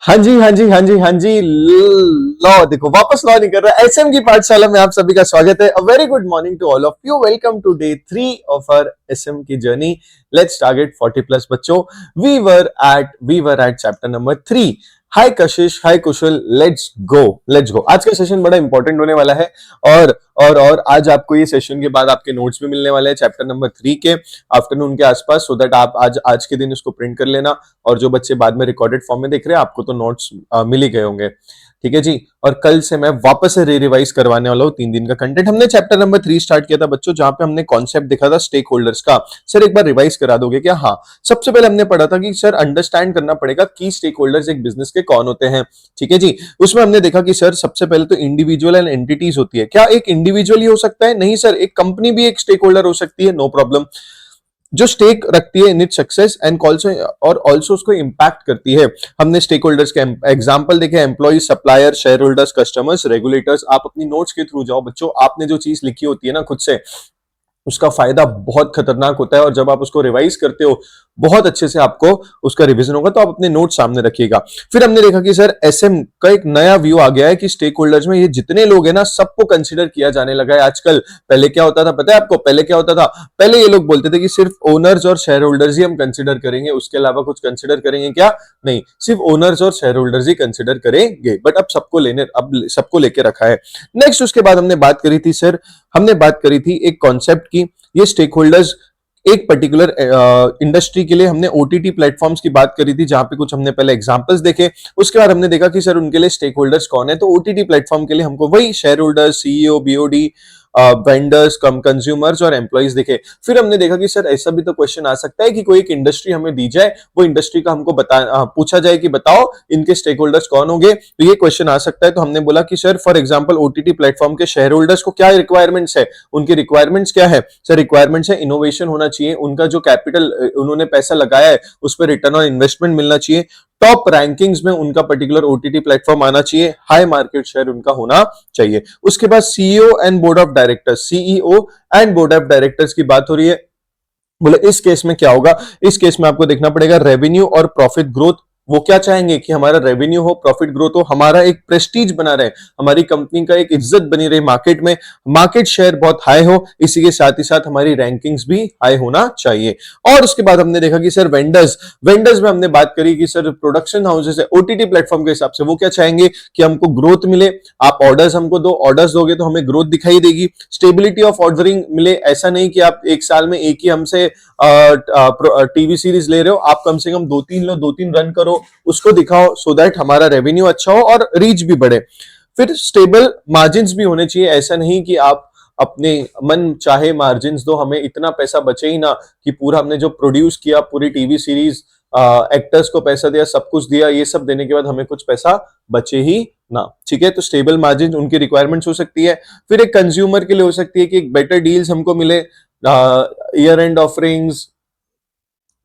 हाँ जी, हाँ जी, हाँ जी, हाँ जी। लॉ देखो वापस लॉ नहीं कर रहा। एसएम की पाठशाला में आप सभी का स्वागत है। A very good morning to all of you. Welcome to day 3 of our SM की जर्नी। लेट्स टारगेट 40 प्लस बच्चों। We were at chapter number 3। Hi Kashish, hi Kusal, let's go, let's go. आज का सेशन बड़ा इंपॉर्टेंट होने वाला है। और आज आपको ये सेशन के बाद आपके नोट्स भी मिलने वाले हैं चैप्टर नंबर 3 के आफ्टरनून के आसपास, सो दैट आप आज आज के दिन इसको प्रिंट कर लेना। और जो बच्चे बाद में रिकॉर्डेड फॉर्म में देख रहे हैं, आपको तो नोट्स मिल ही गए होंगे। ठीक है जी। और कल से मैं वापस से रिवाइज करवाने वाला हूँ 3 दिन का कंटेंट। हमने चैप्टर नंबर 3 स्टार्ट किया था बच्चों, जहां पे हमने कॉन्सेप्ट देखा था स्टेक होल्डर्स का। सर एक बार रिवाइज करा दोगे क्या? हाँ, सबसे पहले हमने पढ़ा था कि सर अंडरस्टैंड करना पड़ेगा की स्टेक होल्डर्स एक बिजनेस के कौन होते हैं। ठीक है जी। उसमें हमने देखा कि सर सबसे पहले तो इंडिविजुअल एंड एंटिटीज होती है। क्या एक इंडिविजुअल ही हो सकता है? नहीं सर, एक कंपनी भी एक स्टेक होल्डर हो सकती है, नो प्रॉब्लम। जो स्टेक रखती है in it success and also और ऑल्सो उसको इंपैक्ट करती है। हमने स्टेक होल्डर्स के एग्जांपल देखे, employ, supplier, shareholders, customers, regulators. आप अपनी नोट्स के थ्रू जाओ बच्चों। आपने जो चीज लिखी होती है ना खुद से, उसका फायदा बहुत खतरनाक होता है। और जब आप उसको रिवाइज करते हो बहुत अच्छे से, आपको उसका रिवीजन होगा। तो आप अपने नोट सामने रखिएगा। फिर हमने देखा कि सर एसएम का एक नया व्यू आ गया है कि स्टेक होल्डर्स में ये जितने लोग हैं ना, सबको कंसिडर किया जाने लगा है आजकल। पहले क्या होता था पता है आपको? पहले क्या होता था? पहले ये लोग बोलते थे कि सिर्फ ओनर्स और शेयर होल्डर्स ही हम कंसिडर करेंगे, उसके अलावा कुछ कंसिडर करेंगे क्या? नहीं, सिर्फ ओनर्स और शेयर होल्डर्स ही कंसिडर करेंगे। बट अब सबको लेके रखा है। नेक्स्ट उसके बाद हमने बात करी थी सर, हमने बात करी थी एक कॉन्सेप्ट की। ये स्टेक होल्डर्स एक पर्टिकुलर इंडस्ट्री के लिए, हमने ओटीटी प्लेटफॉर्म्स की बात करी थी, जहां पे कुछ हमने पहले एग्जांपल्स देखे। उसके बाद हमने देखा कि सर उनके लिए स्टेक होल्डर्स कौन है। तो ओटीटी प्लेटफॉर्म के लिए हमको वही share holders, CEO, BOD, vendors, consumers और एम्प्लॉइज देखे। फिर हमने देखा कि सर ऐसा भी तो क्वेश्चन आ सकता है कि कोई एक इंडस्ट्री हमें दी जाए, वो इंडस्ट्री का हमको पूछा जाए कि बताओ इनके स्टेक होल्डर्स कौन होंगे। तो ये क्वेश्चन आ सकता है। तो हमने बोला कि sir for example OTT platform के शेयर होल्डर्स को क्या रिक्वायरमेंट्स है, उनकी रिक्वायरमेंट्स क्या है? सर रिक्वायरमेंट्स है इनोवेशन होना चाहिए, उनका जो कैपिटल उन्होंने पैसा लगाया है उस पर रिटर्न ऑन इन्वेस्टमेंट मिलना चाहिए, टॉप रैंकिंग्स में उनका पर्टिकुलर ओटीटी प्लेटफॉर्म आना चाहिए, हाई मार्केट शेयर उनका होना चाहिए। उसके बाद CEO and board of directors, CEO and board of directors की बात हो रही है। बोले इस केस में क्या होगा? इस केस में आपको देखना पड़ेगा रेवेन्यू और प्रॉफिट ग्रोथ। वो क्या चाहेंगे कि हमारा रेवेन्यू हो, प्रॉफिट ग्रोथ हो, हमारा एक प्रेस्टीज बना रहे, हमारी कंपनी का एक इज्जत बनी रहे मार्केट में, मार्केट शेयर बहुत हाई हो, इसी के साथ ही साथ हमारी रैंकिंग्स भी हाई होना चाहिए। और उसके बाद हमने देखा कि सर वेंडर्स, वेंडर्स में हमने बात करी कि सर प्रोडक्शन हाउसेस है ओटीटी प्लेटफॉर्म के हिसाब से, वो क्या चाहेंगे कि हमको ग्रोथ मिले। आप ऑर्डर्स हमको दो, ऑर्डर्स दोगे तो हमें ग्रोथ दिखाई देगी, स्टेबिलिटी ऑफ ऑर्डरिंग मिले। ऐसा नहीं कि आप एक साल में एक ही हमसे टीवी सीरीज ले रहे हो, आप कम से कम 2-3 लो, 2-3 रन करो, उसको दिखाओ, सो दैट हमारा रेवेन्यू अच्छा हो और रीच भी बढ़े। फिर स्टेबल मार्जिन भी होने चाहिए। ऐसा नहीं कि आप अपने मन चाहे मार्जिन दो, हमें इतना पैसा बचे ही ना कि पूरा हमने जो प्रोड्यूस किया, पूरी टीवी सीरीज, एक्टर्स को पैसा दिया, सब कुछ दिया, ये सब देने के बाद हमें कुछ पैसा बचे ही ना। ठीक है, तो स्टेबल मार्जिन उनकी रिक्वायरमेंट्स हो सकती है। फिर एक कंज्यूमर के लिए हो सकती है कि एक बेटर डील्स हमको मिले, ईयर एंड ऑफरिंग्स,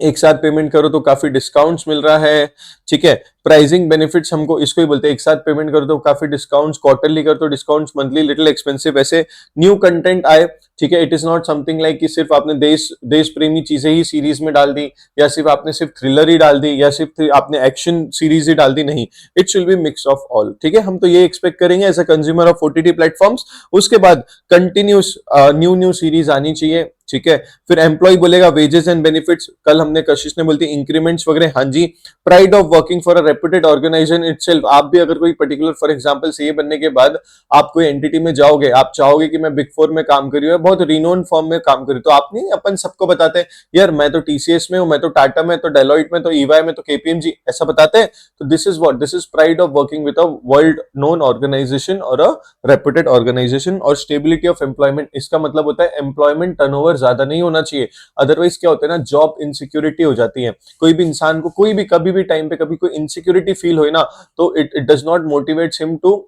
एक साथ पेमेंट करो तो काफी डिस्काउंट्स मिल रहा है। ठीक है, प्राइसिंग बेनिफिट्स हमको इसको ही बोलते हैं, एक साथ पेमेंट करो तो काफी डिस्काउंट्स, क्वार्टरली करो तो डिस्काउंट्स, मंथली लिटिल एक्सपेंसिव। ऐसे न्यू कंटेंट आए। ठीक है, it is not something like कि सिर्फ आपने देश प्रेमी चीजें ही सीरीज में डाल दी, या सिर्फ आपने सिर्फ थ्रिलर ही डाल दी, या सिर्फ आपने एक्शन सीरीज ही डाल दी। नहीं, it will be mix of all. ठीक है, हम तो ये एक्सपेक्ट करेंगे as a consumer of OTT platforms. उसके बाद कंटिन्यूस न्यू न्यू सीरीज आनी चाहिए। ठीक है, फिर एम्प्लॉय बोलेगा वेजेस एंड बेनिफिट्स, कल हमने कशिश ने बोलती इंक्रीमेंट्स वगैरह। हाँ जी, pride of working for a reputed organization itself. आप भी अगर कोई पर्टिकुलर फॉर एग्जांपल सीए बनने के बाद आप कोई एंटिटी में जाओगे, आप चाहोगे कि मैं बिग फोर में काम करी हूँ, बहुत रिनोन फर्म में काम करी, तो आप नहीं अपन सबको बताते हैं यार मैं तो टीसीएस में हूँ, मैं तो टाटा में, तो डेलॉइट में, तो ईवाई में, तो केपीएमजी, ऐसा बताते हैं। तो this is what, this is pride of working with a world known organisation और अ रेप्यूटेड ऑर्गेनाइजेशन। और स्टेबिलिटी ऑफ एम्प्लॉयमेंट, इसका मतलब होता है एम्प्लॉयमेंट टर्नओवर ज्यादा नहीं होना चाहिए। अदरवाइज क्या होता है ना, जॉब इनसिक्योरिटी हो जाती है। कोई भी इंसान को कोई भी कभी भी टाइम पे कभी कोई इनसिक्योरिटी फील हो ना, तो it does not motivates him to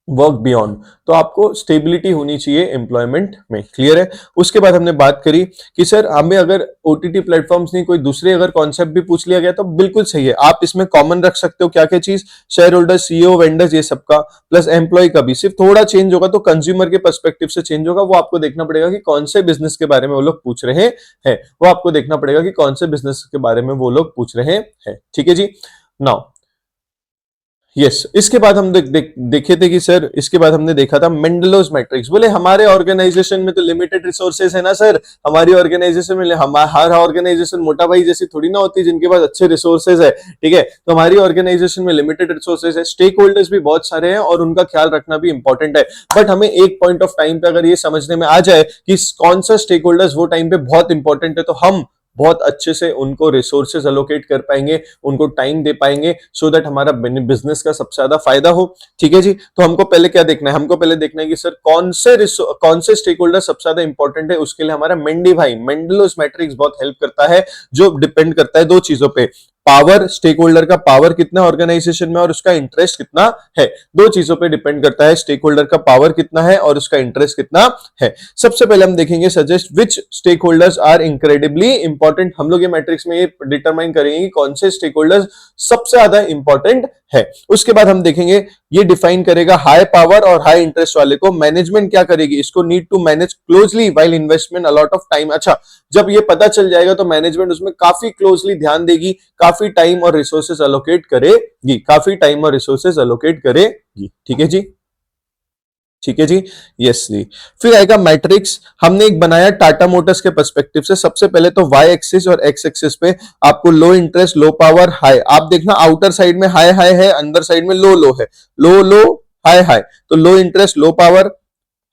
work beyond. तो आपको स्टेबिलिटी होनी चाहिए एम्प्लॉयमेंट में। क्लियर है? उसके बाद हमने बात करी कि सर हमें अगर ओटीटी प्लेटफॉर्म्स नहीं, कोई दूसरे अगर कॉन्सेप्ट भी पूछ लिया गया तो बिल्कुल सही है, आप इसमें कॉमन रख सकते हो। क्या क्या चीज? शेयर होल्डर, सीईओ, वेंडर्स, ये सबका, प्लस एम्प्लॉय का भी। सिर्फ थोड़ा चेंज होगा तो कंज्यूमर के पर्सपेक्टिव से चेंज होगा। वो आपको देखना पड़ेगा कि कौन से बिजनेस के बारे में वो लोग पूछ रहे हैं। वो आपको देखना पड़ेगा कि कौन से बिजनेस के बारे में वो लोग पूछ रहे हैं। ठीक है जी। नाउ यस इसके बाद हम देखे थे कि सर, इसके बाद हमने देखा था मेंडलोस मैट्रिक्स। बोले हमारे ऑर्गेनाइजेशन में तो लिमिटेड रिसोर्सेज है ना सर, हमारी ऑर्गेनाइजेशन में हर ऑर्गेनाइजेशन मोटा भाई जैसी थोड़ी ना होती जिनके पास अच्छे रिसोर्सेज है, ठीक है। तो हमारी ऑर्गेनाइजेशन में लिमिटेड रिसोर्सेज है, स्टेक होल्डर्स भी बहुत सारे हैं और उनका ख्याल रखना भी इंपॉर्टेंट है। बट हमें एक पॉइंट ऑफ टाइम पे अगर ये समझने में आ जाए कि कौन सा स्टेक होल्डर्स वो टाइम पे बहुत इंपॉर्टेंट है, तो हम बहुत अच्छे से उनको रिसोर्सेज अलोकेट कर पाएंगे, उनको टाइम दे पाएंगे, सो दैट हमारा बिजनेस का सबसे ज्यादा फायदा हो। ठीक है जी। तो हमको पहले क्या देखना है, हमको पहले देखना है कि सर कौन से स्टेक होल्डर सबसे ज्यादा इंपॉर्टेंट है। उसके लिए हमारा मेंडी भाई मेंडलोस मैट्रिक्स बहुत हेल्प करता है, जो डिपेंड करता है दो चीजों पे, पावर, स्टेक होल्डर का पावर कितना ऑर्गेनाइजेशन में और उसका इंटरेस्ट कितना है। दो चीजों पे डिपेंड करता है, स्टेक होल्डर का पावर कितना है और उसका इंटरेस्ट कितना है। सबसे पहले हम देखेंगे suggest which stakeholders are incredibly important. हम लोग ये मैट्रिक्स में ये डिटरमाइन करेंगे कि कौन से स्टेक होल्डर्स सबसे ज्यादा इंपॉर्टेंट है। उसके बाद हम देखेंगे, ये डिफाइन करेगा हाई पावर और हाई इंटरेस्ट वाले को मैनेजमेंट क्या करेगी, इसको need to manage closely while investment a lot of time. अच्छा, जब ये पता चल जाएगा तो मैनेजमेंट उसमें काफी क्लोजली ध्यान देगी, काफी टाइम और रिसोर्सेज अलोकेट करेगी, काफी टाइम और रिसोर्सेज अलोकेट करेगी। ठीक है जी, ठीक है जी, यस जी। फिर आएगा मैट्रिक्स, हमने एक बनाया टाटा मोटर्स के पर्सपेक्टिव से। सबसे पहले तो वाई एक्सिस और एक्स एक्सिस पे आपको लो इंटरेस्ट, लो पावर, हाई। आप देखना आउटर साइड में हाई हाई है, अंदर साइड में लो लो है, लो लो हाई हाई। तो लो interest low power,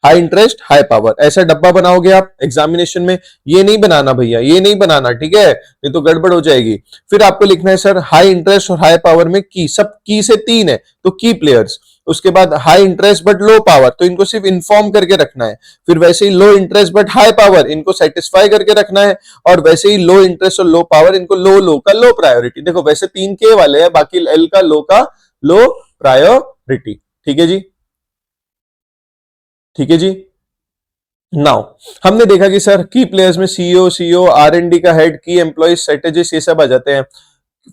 high interest high power, ऐसा डब्बा बनाओगे आप एग्जामिनेशन में। ये नहीं बनाना भैया, ये नहीं बनाना, ठीक है, ये तो गड़बड़ हो जाएगी। फिर आपको लिखना है सर हाई इंटरेस्ट और हाई पावर में की, सब की से तीन है तो की प्लेयर्स। उसके बाद high interest but low power, तो इनको सिर्फ इन्फॉर्म करके रखना है। फिर वैसे ही low interest but high power, इनको सेटिस्फाई करके रखना है। और वैसे ही लो इंटरेस्ट और लो पावर, इनको लो लो का लो प्रायोरिटी। देखो वैसे तीन के वाले हैं, बाकी एल का लो प्रायोरिटी। ठीक है जी, ठीक है जी। नाउ हमने देखा कि सर की प्लेयर्स में सीईओ आर&डी का हेड, की एम्प्लॉय, स्ट्रेटेजिस्ट, ये सब आ जाते हैं।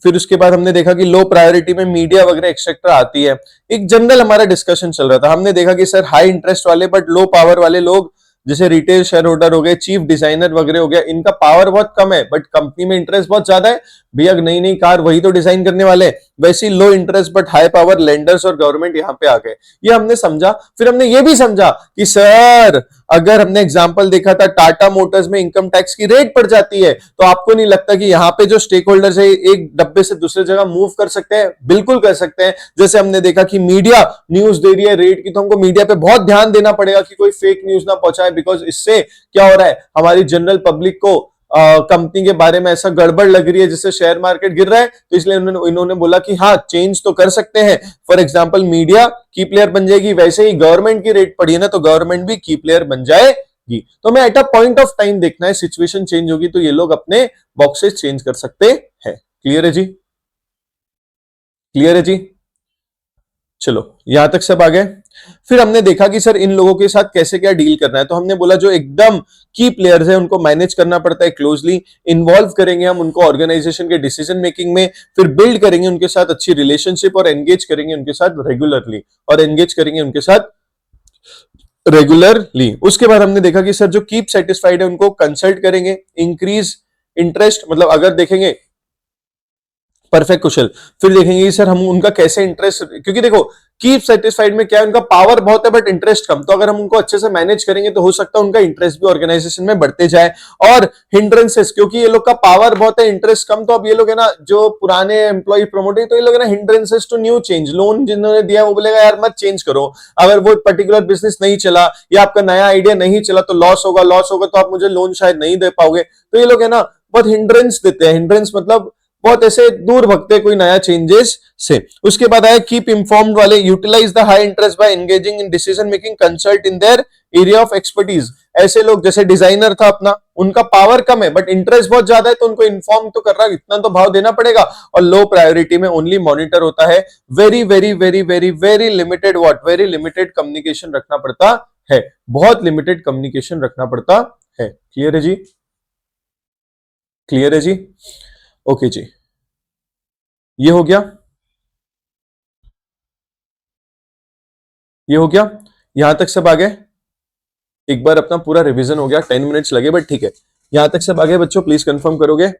फिर उसके बाद हमने देखा कि लो प्रायोरिटी में मीडिया वगैरह एक्सेट्रा आती है। एक जनरल हमारा डिस्कशन चल रहा था, हमने देखा कि सर हाई इंटरेस्ट वाले बट लो पावर वाले लोग, जैसे रिटेल शेयर होल्डर हो गए, चीफ डिजाइनर वगैरह हो गया, इनका पावर बहुत कम है बट कंपनी में इंटरेस्ट बहुत ज्यादा है। भैया नई नई कार वही तो डिजाइन करने वाले हैं। वैसे ही low interest but high power lenders और गवर्नमेंट यहाँ पे आ गए, ये हमने समझा। फिर हमने ये भी समझा कि सर अगर हमने एग्जांपल देखा था टाटा मोटर्स में इनकम टैक्स की रेट पड़ जाती है, तो आपको नहीं लगता कि यहाँ पे जो स्टेक होल्डर्स है एक डब्बे से दूसरे जगह मूव कर सकते हैं? बिल्कुल कर सकते हैं। जैसे हमने देखा कि मीडिया न्यूज दे रही है रेट की, तो हमको मीडिया पे बहुत ध्यान देना पड़ेगा कि कोई फेक न्यूज ना पहुंचाए, बिकॉज इससे क्या हो रहा है, हमारी जनरल पब्लिक को कंपनी के बारे में ऐसा गड़बड़ लग रही है जिससे शेयर मार्केट गिर रहा है। तो इसलिए इन्होंने बोला कि हाँ चेंज तो कर सकते हैं। फॉर एग्जांपल मीडिया की प्लेयर बन जाएगी, वैसे ही गवर्नमेंट की रेट पड़ी है ना, तो गवर्नमेंट भी की प्लेयर बन जाएगी। तो हमें at a point of time देखना है, सिचुएशन चेंज होगी तो ये लोग अपने बॉक्सेस चेंज कर सकते हैं। क्लियर है जी, क्लियर है जी। चलो यहां तक सब आ गए। फिर हमने देखा कि सर इन लोगों के साथ कैसे क्या डील करना है। तो हमने बोला जो एकदम की प्लेयर्स है उनको मैनेज करना पड़ता है क्लोजली, इन्वॉल्व करेंगे हम उनको ऑर्गेनाइजेशन के डिसीजन मेकिंग में, फिर बिल्ड करेंगे उनके साथ अच्छी रिलेशनशिप और एंगेज करेंगे उनके साथ रेगुलरली, और एंगेज करेंगे उनके साथ रेगुलरली। उसके बाद हमने देखा कि सर जो कीप सेटिस्फाइड है उनको कंसल्ट करेंगे, इंक्रीज इंटरेस्ट, मतलब अगर देखेंगे परफेक्ट कुशल। फिर देखेंगे कि सर हम उनका कैसे इंटरेस्ट, क्योंकि देखो कीप सेटिस्फाइड में क्या है, उनका पावर बहुत है बट इंटरेस्ट कम, तो अगर हम उनको अच्छे से मैनेज करेंगे तो हो सकता है उनका इंटरेस्ट भी ऑर्गेनाइजेशन में बढ़ते जाए। और हिंड्रेंसेस, क्योंकि ये लोग का पावर बहुत है इंटरेस्ट कम, तो अब ये लोग है ना जो पुराने एम्प्लॉय प्रमोट है, तो ये लोग है ना hindrances to new change, loan जिन्होंने दिया वो बोलेगा यार मत चेंज करो। अगर वो पर्टिकुलर बिजनेस नहीं चला या आपका नया आइडिया नहीं चला तो लॉस होगा, तो आप मुझे लोन शायद नहीं दे पाओगे। तो ये लोग है ना बहुत हिंड्रेंस देते हैं, हिंड्रेंस मतलब बहुत ऐसे दूर भगते कोई नया चेंजेस से। उसके बाद आया कीप इन्फॉर्म्ड वाले, utilise the high interest by engaging in decision making, consult in their area of expertise. ऐसे लोग जैसे डिजाइनर था अपना, उनका पावर कम है बट इंटरेस्ट बहुत ज्यादा है, तो उनको इन्फॉर्म तो कर रहा है, इतना तो भाव देना पड़ेगा। और लो प्रायोरिटी में ओनली मॉनिटर होता है, very very very very very limited what, very limited communication रखना पड़ता है, बहुत लिमिटेड कम्युनिकेशन रखना पड़ता है। क्लियर है जी, क्लियर है जी, ओके जी। ये हो गया, ये हो गया, यहां तक सब आ गए। एक बार अपना पूरा रिवीजन हो गया, 10 मिनट्स लगे बट ठीक है। यहां तक सब आ गए बच्चों, प्लीज कंफर्म करोगे?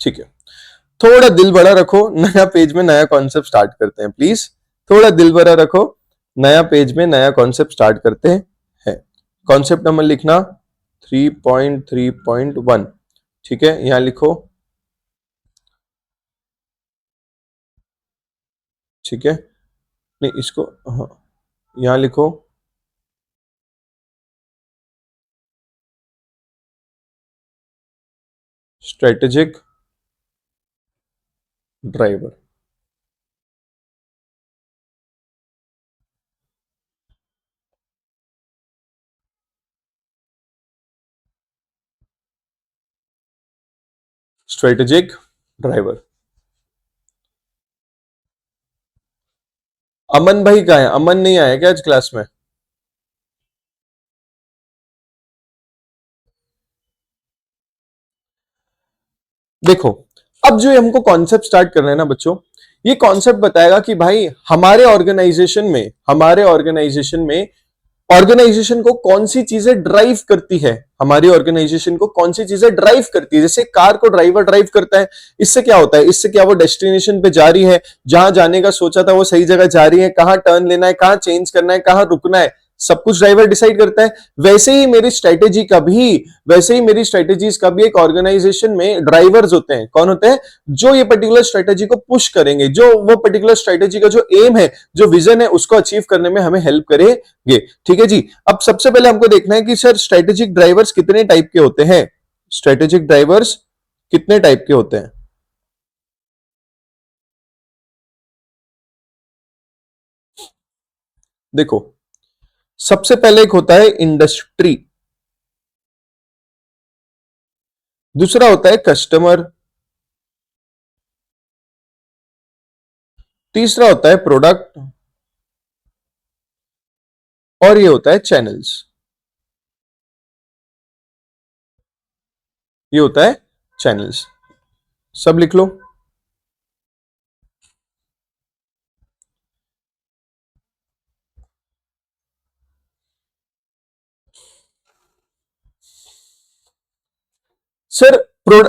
ठीक है, थोड़ा दिल बड़ा रखो, नया पेज में नया कॉन्सेप्ट स्टार्ट करते हैं प्लीज। थोड़ा दिल बड़ा रखो, नया पेज में नया कॉन्सेप्ट स्टार्ट करते हैं। कॉन्सेप्ट नंबर लिखना 3.3.1। ठीक है, यहां लिखो। ठीक है, नहीं इसको, हाँ, यहां लिखो। Strategic driver. Strategic driver. Aman भाई कहाँ है? अमन नहीं आया क्या आज क्लास में? देखो, अब जो हमको कॉन्सेप्ट स्टार्ट करना है ना बच्चों, ये कॉन्सेप्ट बताएगा कि भाई हमारे ऑर्गेनाइजेशन में ऑर्गेनाइजेशन को कौन सी चीजें ड्राइव करती है। हमारी ऑर्गेनाइजेशन को कौन सी चीजें ड्राइव करती है, जैसे कार को ड्राइवर ड्राइव करता है। इससे क्या होता है? इससे क्या वो डेस्टिनेशन पे जा रही है, जहां जाने का सोचा था वो सही जगह जा रही है, कहां टर्न लेना है, कहां चेंज करना है, कहां रुकना है, सब कुछ ड्राइवर डिसाइड करता है। वैसे ही मेरी स्ट्रेटेजीज का भी एक ऑर्गेनाइजेशन में ड्राइवर्स होते हैं। कौन होते हैं? जो ये पर्टिकुलर स्ट्रेटेजी को पुश करेंगे, जो वो पर्टिकुलर स्ट्रेटेजी का जो एम है, जो विजन है, उसको अचीव करने में हमें हेल्प करेंगे। ठीक है जी। अब सबसे पहले हमको देखना है कि सर स्ट्रेटेजिक ड्राइवर्स कितने टाइप के होते हैं। स्ट्रेटेजिक ड्राइवर्स कितने टाइप के होते हैं? देखो, सबसे पहले एक होता है इंडस्ट्री, दूसरा होता है कस्टमर, तीसरा होता है प्रोडक्ट, और ये होता है चैनल्स। ये होता है चैनल्स। सब लिख लो। सर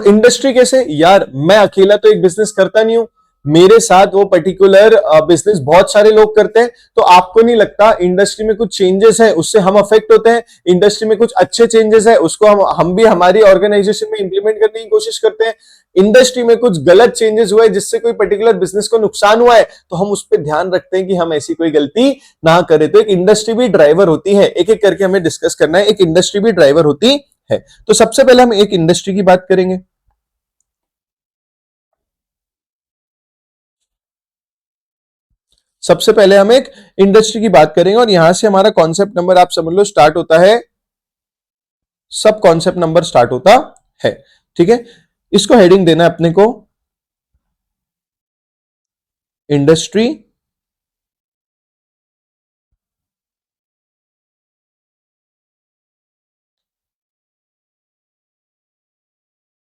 इंडस्ट्री कैसे यार? मैं अकेला तो एक बिजनेस करता नहीं हूं, मेरे साथ वो पर्टिकुलर बिजनेस बहुत सारे लोग करते हैं। तो आपको नहीं लगता इंडस्ट्री में कुछ चेंजेस है उससे हम अफेक्ट होते हैं? इंडस्ट्री में कुछ अच्छे चेंजेस है उसको हम भी हमारी ऑर्गेनाइजेशन में इंप्लीमेंट करने की कोशिश करते हैं। इंडस्ट्री में कुछ गलत चेंजेस हुए जिससे कोई पर्टिकुलर बिजनेस को नुकसान हुआ है, तो हम उस पर ध्यान रखते हैं कि हम ऐसी कोई गलती ना करें। तो एक इंडस्ट्री भी ड्राइवर होती है, एक एक करके हमें डिस्कस करना है। एक इंडस्ट्री भी ड्राइवर होती है। तो सबसे पहले हम एक इंडस्ट्री की बात करेंगे। सबसे पहले हम एक इंडस्ट्री की बात करेंगे और यहां से हमारा कॉन्सेप्ट नंबर आप समझ लो स्टार्ट होता है, सब कॉन्सेप्ट नंबर स्टार्ट होता है। ठीक है, इसको हेडिंग देना है अपने को, industry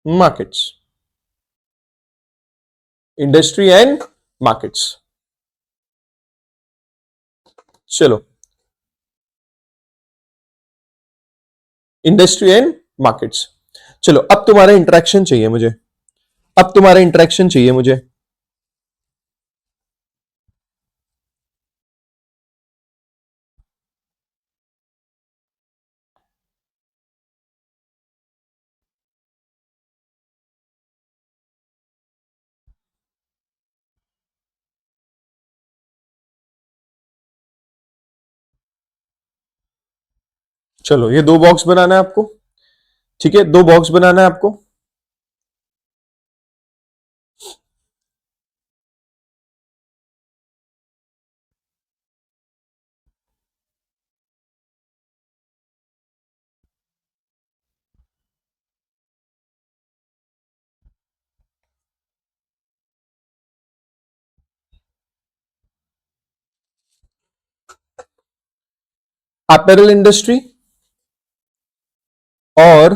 markets. Industry and markets. चलो, इंडस्ट्री एंड मार्केट्स। चलो, अब तुम्हारा इंटरेक्शन चाहिए मुझे। अब तुम्हारा इंटरेक्शन चाहिए मुझे। चलो, ये दो बॉक्स बनाना है आपको। ठीक है, दो बॉक्स बनाना है आपको। अपैरल इंडस्ट्री और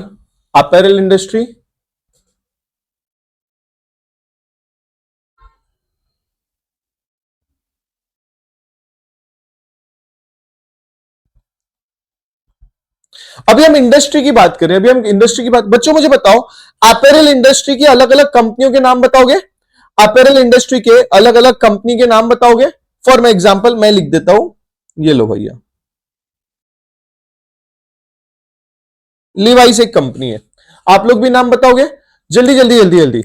अपैरल इंडस्ट्री, अभी हम इंडस्ट्री की बात करें, अभी हम इंडस्ट्री की बात, बच्चों मुझे बताओ, अपैरल इंडस्ट्री की अलग अलग कंपनियों के नाम बताओगे? अपैरल इंडस्ट्री के अलग अलग कंपनी के नाम बताओगे? फॉर माई एग्जाम्पल मैं लिख देता हूं, ये लो भैया, लीवाइस एक कंपनी है। आप लोग भी नाम बताओगे? जल्दी जल्दी जल्दी जल्दी।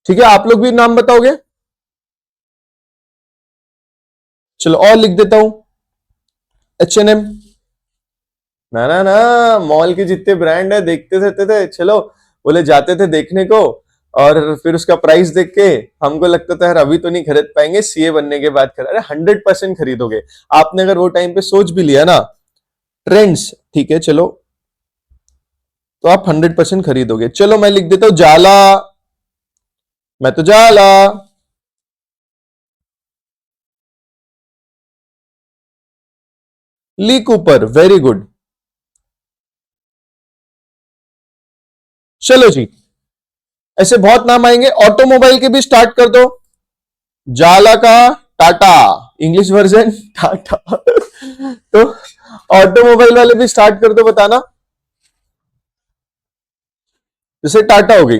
ठीक है, आप लोग भी नाम बताओगे? चलो और लिख देता हूं, H&M। ना ना ना, मॉल के जितने ब्रांड है देखते थे चलो, बोले जाते थे देखने को, और फिर उसका प्राइस देख के हमको लगता था यार अभी तो नहीं खरीद पाएंगे, सीए बनने के बाद खरीद। अरे 100% खरीदोगे। आपने अगर वो टाइम पे सोच भी लिया ना, ट्रेंड्स, ठीक है चलो, तो आप 100% खरीदोगे। चलो मैं लिख देता हूं जाला, मैं तो जाला। Lee Cooper, very good. चलो जी, ऐसे बहुत नाम आएंगे। ऑटोमोबाइल के भी स्टार्ट कर दो, जाला का टाटा, इंग्लिश वर्जन टाटा। तो ऑटोमोबाइल वाले भी स्टार्ट कर दो, बताना। जैसे टाटा हो गई,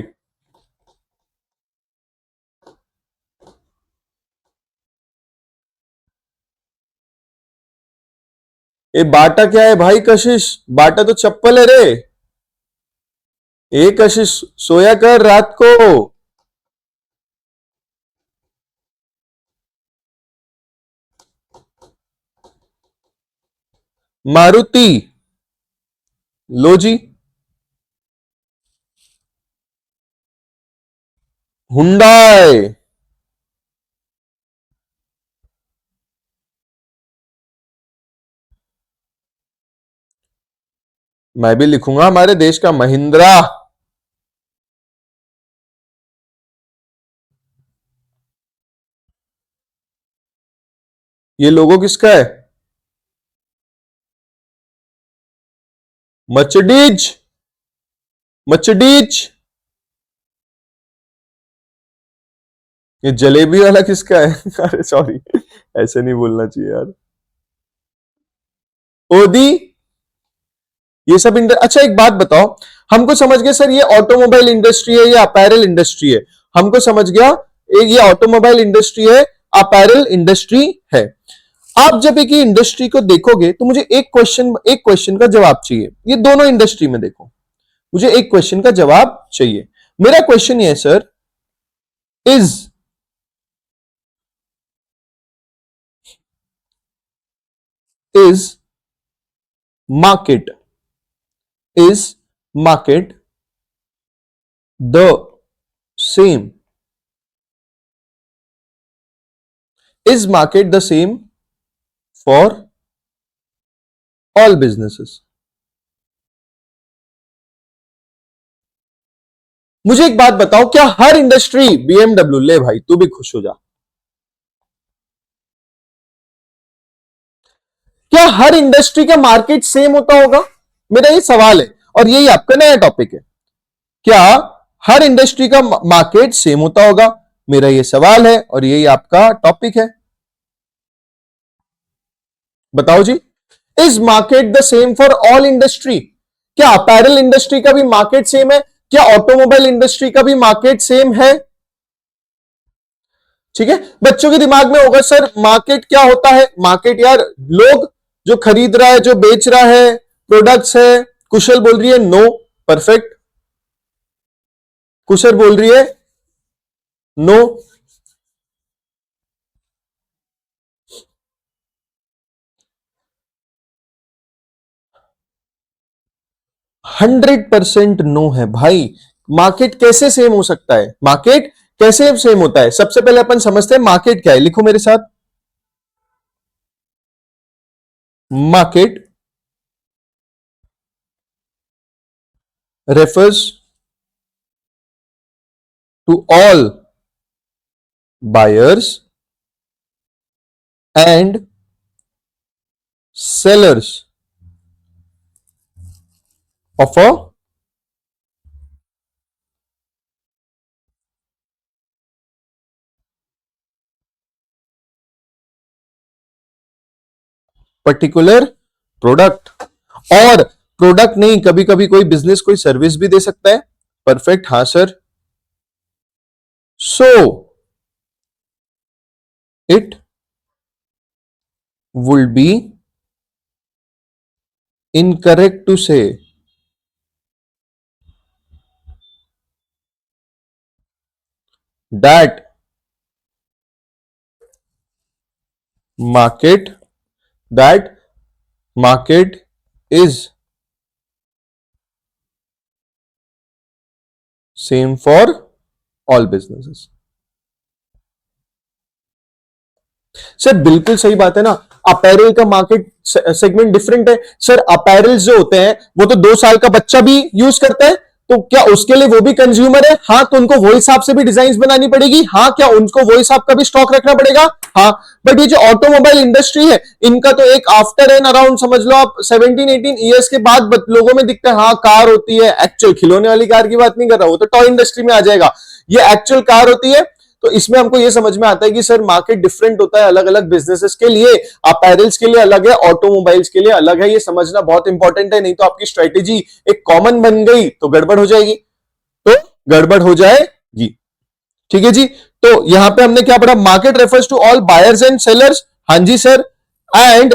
ये बाटा क्या है भाई कशिश? बाटा तो चप्पल है रे। ए कशिश, सोया कर रात को। मारुति, लो जी। हुंडई, मैं भी लिखूंगा हमारे देश का महिंद्रा। ये लोगो किसका है? Mercedes, Mercedes. ये जलेबी वाला किसका है? अरे सॉरी, ऐसे नहीं बोलना चाहिए यार। ओदी, ये सब अच्छा एक बात बताओ, हमको समझ गया सर ये ऑटोमोबाइल इंडस्ट्री है, ये अपैरल इंडस्ट्री है, हमको समझ गया ये ऑटोमोबाइल इंडस्ट्री है, अपैरल इंडस्ट्री है। आप जब एक इंडस्ट्री को देखोगे तो मुझे एक क्वेश्चन का जवाब चाहिए। ये दोनों इंडस्ट्री में देखो, मुझे एक क्वेश्चन का जवाब चाहिए। मेरा क्वेश्चन ये है sir, is is market, is market the same, is market the same for all businesses? मुझे एक बात बताओ, क्या हर इंडस्ट्री, बीएमडब्ल्यू ले भाई तू भी खुश हो जा, क्या हर इंडस्ट्री का मार्केट सेम होता होगा? मेरा ये सवाल है, और यही आपका नया टॉपिक है। क्या हर इंडस्ट्री का मार्केट सेम होता होगा? मेरा ये सवाल है और यही आपका टॉपिक है। बताओ जी, is market the same for all industry? क्या अपैरल इंडस्ट्री का भी मार्केट सेम है? क्या ऑटोमोबाइल इंडस्ट्री का भी मार्केट सेम है? ठीक है, बच्चों के दिमाग में होगा सर मार्केट क्या होता है? मार्केट यार लोग, जो खरीद रहा है, जो बेच रहा है, प्रोडक्ट्स है। कुशल बोल रही है नो, परफेक्ट। कुशल बोल रही है नो। 100% नो है भाई। मार्केट कैसे सेम हो सकता है? मार्केट कैसे सेम होता है? सबसे पहले अपन समझते हैं मार्केट क्या है। लिखो मेरे साथ, market refers to all buyers and sellers of a particular product। और प्रोडक्ट नहीं, कभी कभी कोई बिजनेस कोई सर्विस भी दे सकता है। परफेक्ट, हाँ sir. So it would be incorrect to say that market that market is same for all businesses। Sir बिल्कुल सही बात है ना। अपैरल का मार्केट सेगमेंट डिफरेंट है सर। अपैरल जो होते हैं वो तो 2 साल का बच्चा भी यूज करता है, तो क्या उसके लिए वो भी कंज्यूमर है? हाँ, तो उनको वो हिसाब से भी डिजाइन बनानी पड़ेगी। हाँ, क्या उनको वो हिसाब का भी स्टॉक रखना पड़ेगा? हाँ। बट ये जो ऑटोमोबाइल इंडस्ट्री है, इनका तो एक आफ्टर एंड अराउंड समझ लो आप 17-18 ईयर्स के बाद लोगों में दिखता है हाँ कार होती है। एक्चुअल खिलौने वाली कार की बात नहीं कर रहा, वो तो टॉय इंडस्ट्री में आ जाएगा। ये एक्चुअल कार होती है। तो इसमें हमको ये समझ में आता है कि सर मार्केट डिफरेंट होता है अलग अलग बिजनेसेस के लिए। अपैरल्स के लिए अलग है, ऑटोमोबाइल्स के लिए अलग है। ये समझना बहुत इंपॉर्टेंट है, नहीं तो आपकी स्ट्रेटेजी एक कॉमन बन गई तो गड़बड़ हो जाएगी। तो गड़बड़ हो जाएगी। ठीक है जी। तो यहां पे हमने क्या पढ़ा? Market refers to all buyers and sellers. हाँ जी sir. And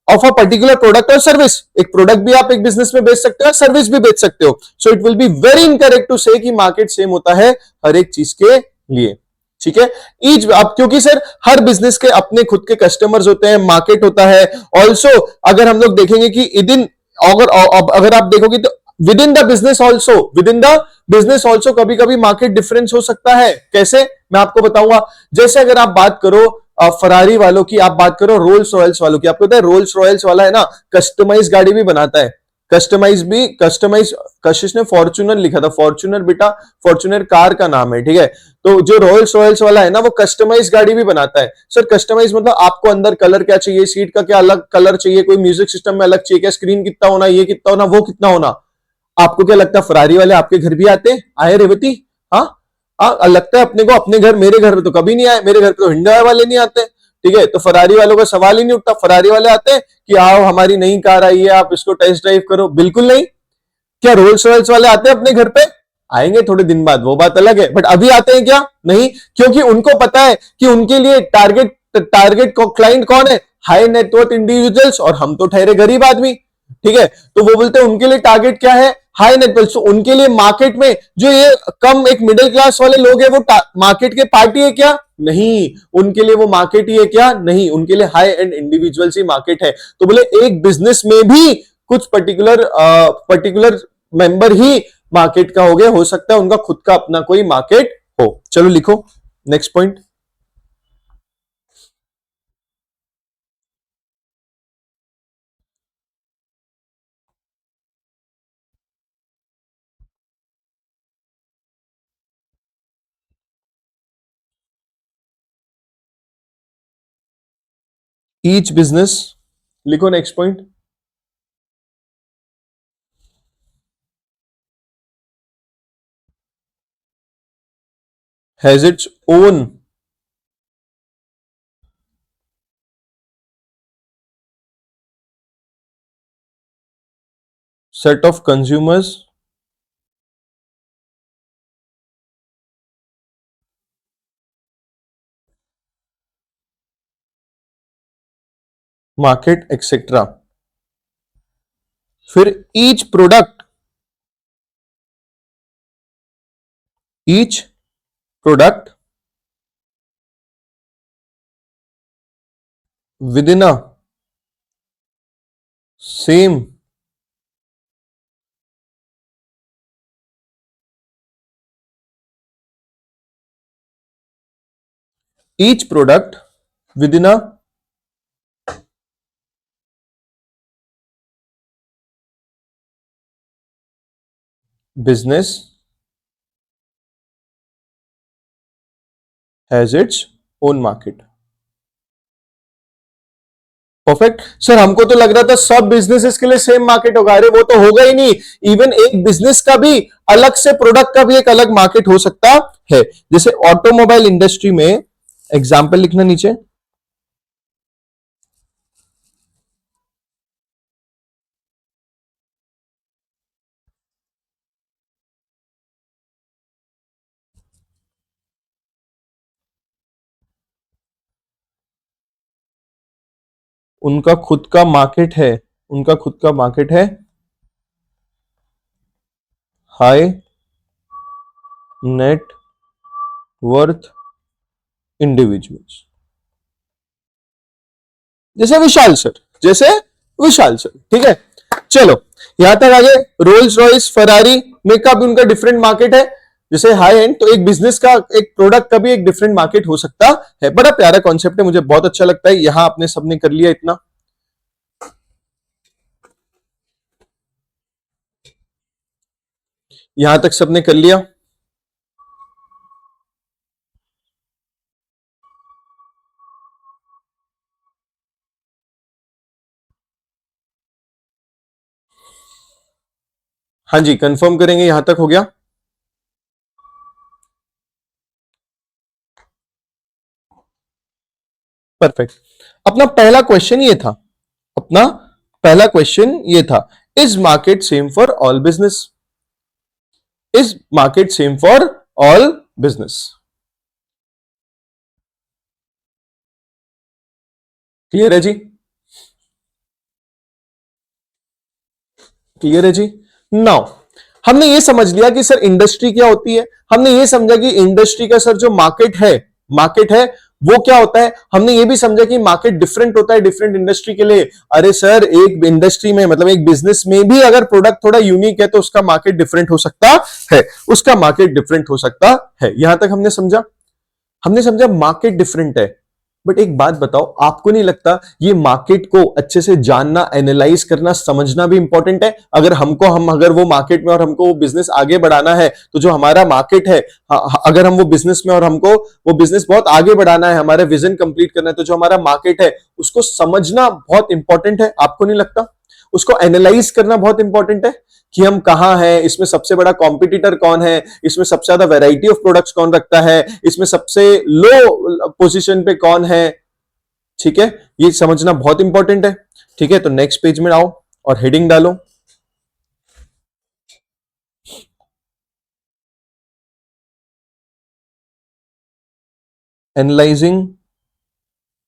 of a particular product और सर्विस। एक प्रोडक्ट भी आप एक बिजनेस में बेच सकते हो, सर्विस भी बेच सकते हो। So it will be very incorrect to say कि मार्केट सेम होता है हर एक चीज के लिए। ठीक है। ईच अब क्योंकि सर हर बिजनेस के अपने खुद के कस्टमर्स होते हैं, मार्केट होता है। ऑल्सो अगर हम लोग देखेंगे कि इदिन अगर आप देखोगे तो with in the business also, with in the business also कभी कभी मार्केट डिफरेंस हो सकता है। कैसे? मैं आपको बताऊंगा। जैसे अगर आप बात करो फरारी वालों की, आप बात करो रोल्स रॉयल्स वालों की। आपको पता है रोल्स रॉयल्स वाला है ना, कस्टमाइज गाड़ी भी बनाता है। कस्टमाइज कशिश ने फॉर्च्यूनर लिखा था। फॉर्च्यूनर बेटा, फॉर्च्यूनर कार का नाम है। ठीक है। तो जो रॉयल्स रॉयल्स वाला है ना, वो कस्टमाइज गाड़ी भी बनाता है। सर कस्टमाइज मतलब आपको अंदर कलर क्या चाहिए, सीट का क्या अलग कलर चाहिए, कोई म्यूजिक सिस्टम में अलग चाहिए क्या, स्क्रीन कितना होना, ये कितना होना, वो कितना होना। आपको क्या लगता है फरारी वाले आपके घर भी आते आए रेवती? हाँ। हाँ लगता है अपने को अपने घर। मेरे घर में तो कभी नहीं आए, मेरे घर पे तो हिंडा वाले नहीं आते। ठीक है। तो फरारी वालों का सवाल ही नहीं उठता। फरारी वाले आते हैं कि आओ हमारी नई कार आई है, आप इसको टेस्ट ड्राइव करो। बिल्कुल नहीं। क्या रोल्स रॉयल्स वाले आते हैं अपने घर पे? आएंगे थोड़े दिन बाद, वो बात अलग है। बट अभी आते हैं क्या? नहीं। क्योंकि उनको पता है कि उनके लिए टारगेट टारगेट क्लाइंट कौन है? हाई नेटवर्थ इंडिविजुअल्स, और हम तो ठहरे गरीब आदमी। ठीक है। तो वो बोलते हैं उनके लिए टारगेट क्या है? High net worth. तो उनके लिए मार्केट में जो ये कम एक मिडिल क्लास वाले लोग हैं, वो मार्केट के पार्टी है क्या? नहीं। उनके लिए वो मार्केट ही है क्या? नहीं। उनके लिए high and individuals he market है। तो बोले एक बिजनेस में भी कुछ पर्टिकुलर मेंबर ही मार्केट का हो गया। हो सकता है उनका खुद का अपना कोई मार्केट हो। चलो लिखो नेक्स्ट पॉइंट। ईच बिजनेस, लिखो next point, has its own set of consumers market etcetera. फिर each product within a same each product within a business has its own market. Perfect sir. हमको तो लग रहा था सब businesses के लिए सेम मार्केट होगा। अरे वो तो होगा ही नहीं। इवन एक बिजनेस का भी अलग से, प्रोडक्ट का भी एक अलग मार्केट हो सकता है। जैसे ऑटोमोबाइल इंडस्ट्री में एग्जांपल लिखना नीचे। उनका खुद का मार्केट है, उनका खुद का मार्केट है, हाई नेट वर्थ इंडिविजुअल्स, जैसे विशाल सर, जैसे विशाल सर, ठीक है। चलो यहां तक आगे, रोल्स रॉयस, फरारी में का भी उनका डिफरेंट मार्केट है, जैसे हाई एंड, तो एक बिजनेस का, एक प्रोडक्ट का भी एक डिफरेंट मार्केट हो सकता है। बड़ा प्यारा कॉन्सेप्ट है, मुझे बहुत अच्छा लगता है। यहां आपने सबने कर लिया इतना, यहां तक सबने कर लिया। हाँ जी, कंफर्म करेंगे, यहां तक हो गया। परफेक्ट। अपना पहला क्वेश्चन ये था, अपना पहला क्वेश्चन ये था, is market same for all business, is market same for all business. Clear है जी, क्लियर है जी। नाउ हमने ये समझ लिया कि सर इंडस्ट्री क्या होती है, हमने ये समझा कि इंडस्ट्री का सर जो मार्केट है, मार्केट है वो क्या होता है, हमने ये भी समझा कि मार्केट डिफरेंट होता है डिफरेंट इंडस्ट्री के लिए। अरे सर एक इंडस्ट्री में, मतलब एक बिजनेस में भी अगर प्रोडक्ट थोड़ा यूनिक है तो उसका मार्केट डिफरेंट हो सकता है, उसका मार्केट डिफरेंट हो सकता है। यहां तक हमने समझा, हमने समझा मार्केट डिफरेंट है। बट एक बात बताओ, आपको नहीं लगता ये मार्केट को अच्छे से जानना, एनालाइज करना, समझना भी इंपॉर्टेंट है? अगर हमको, हम अगर वो मार्केट में और हमको वो बिजनेस आगे बढ़ाना है, तो जो हमारा मार्केट है, अगर हम वो बिजनेस में और हमको वो बिजनेस बहुत आगे बढ़ाना है, हमारा विजन कंप्लीट करना है, तो जो हमारा मार्केट है उसको समझना बहुत इंपॉर्टेंट है। आपको नहीं लगता? उसको एनालाइज करना बहुत इंपॉर्टेंट है कि हम कहां हैं, इसमें सबसे बड़ा कॉम्पिटिटर कौन है, इसमें सबसे ज्यादा वैरायटी ऑफ प्रोडक्ट्स कौन रखता है, इसमें सबसे लो पोजीशन पे कौन है। ठीक है, ये समझना बहुत इंपॉर्टेंट है। ठीक है, तो नेक्स्ट पेज में आओ और हेडिंग डालो, एनालाइजिंग,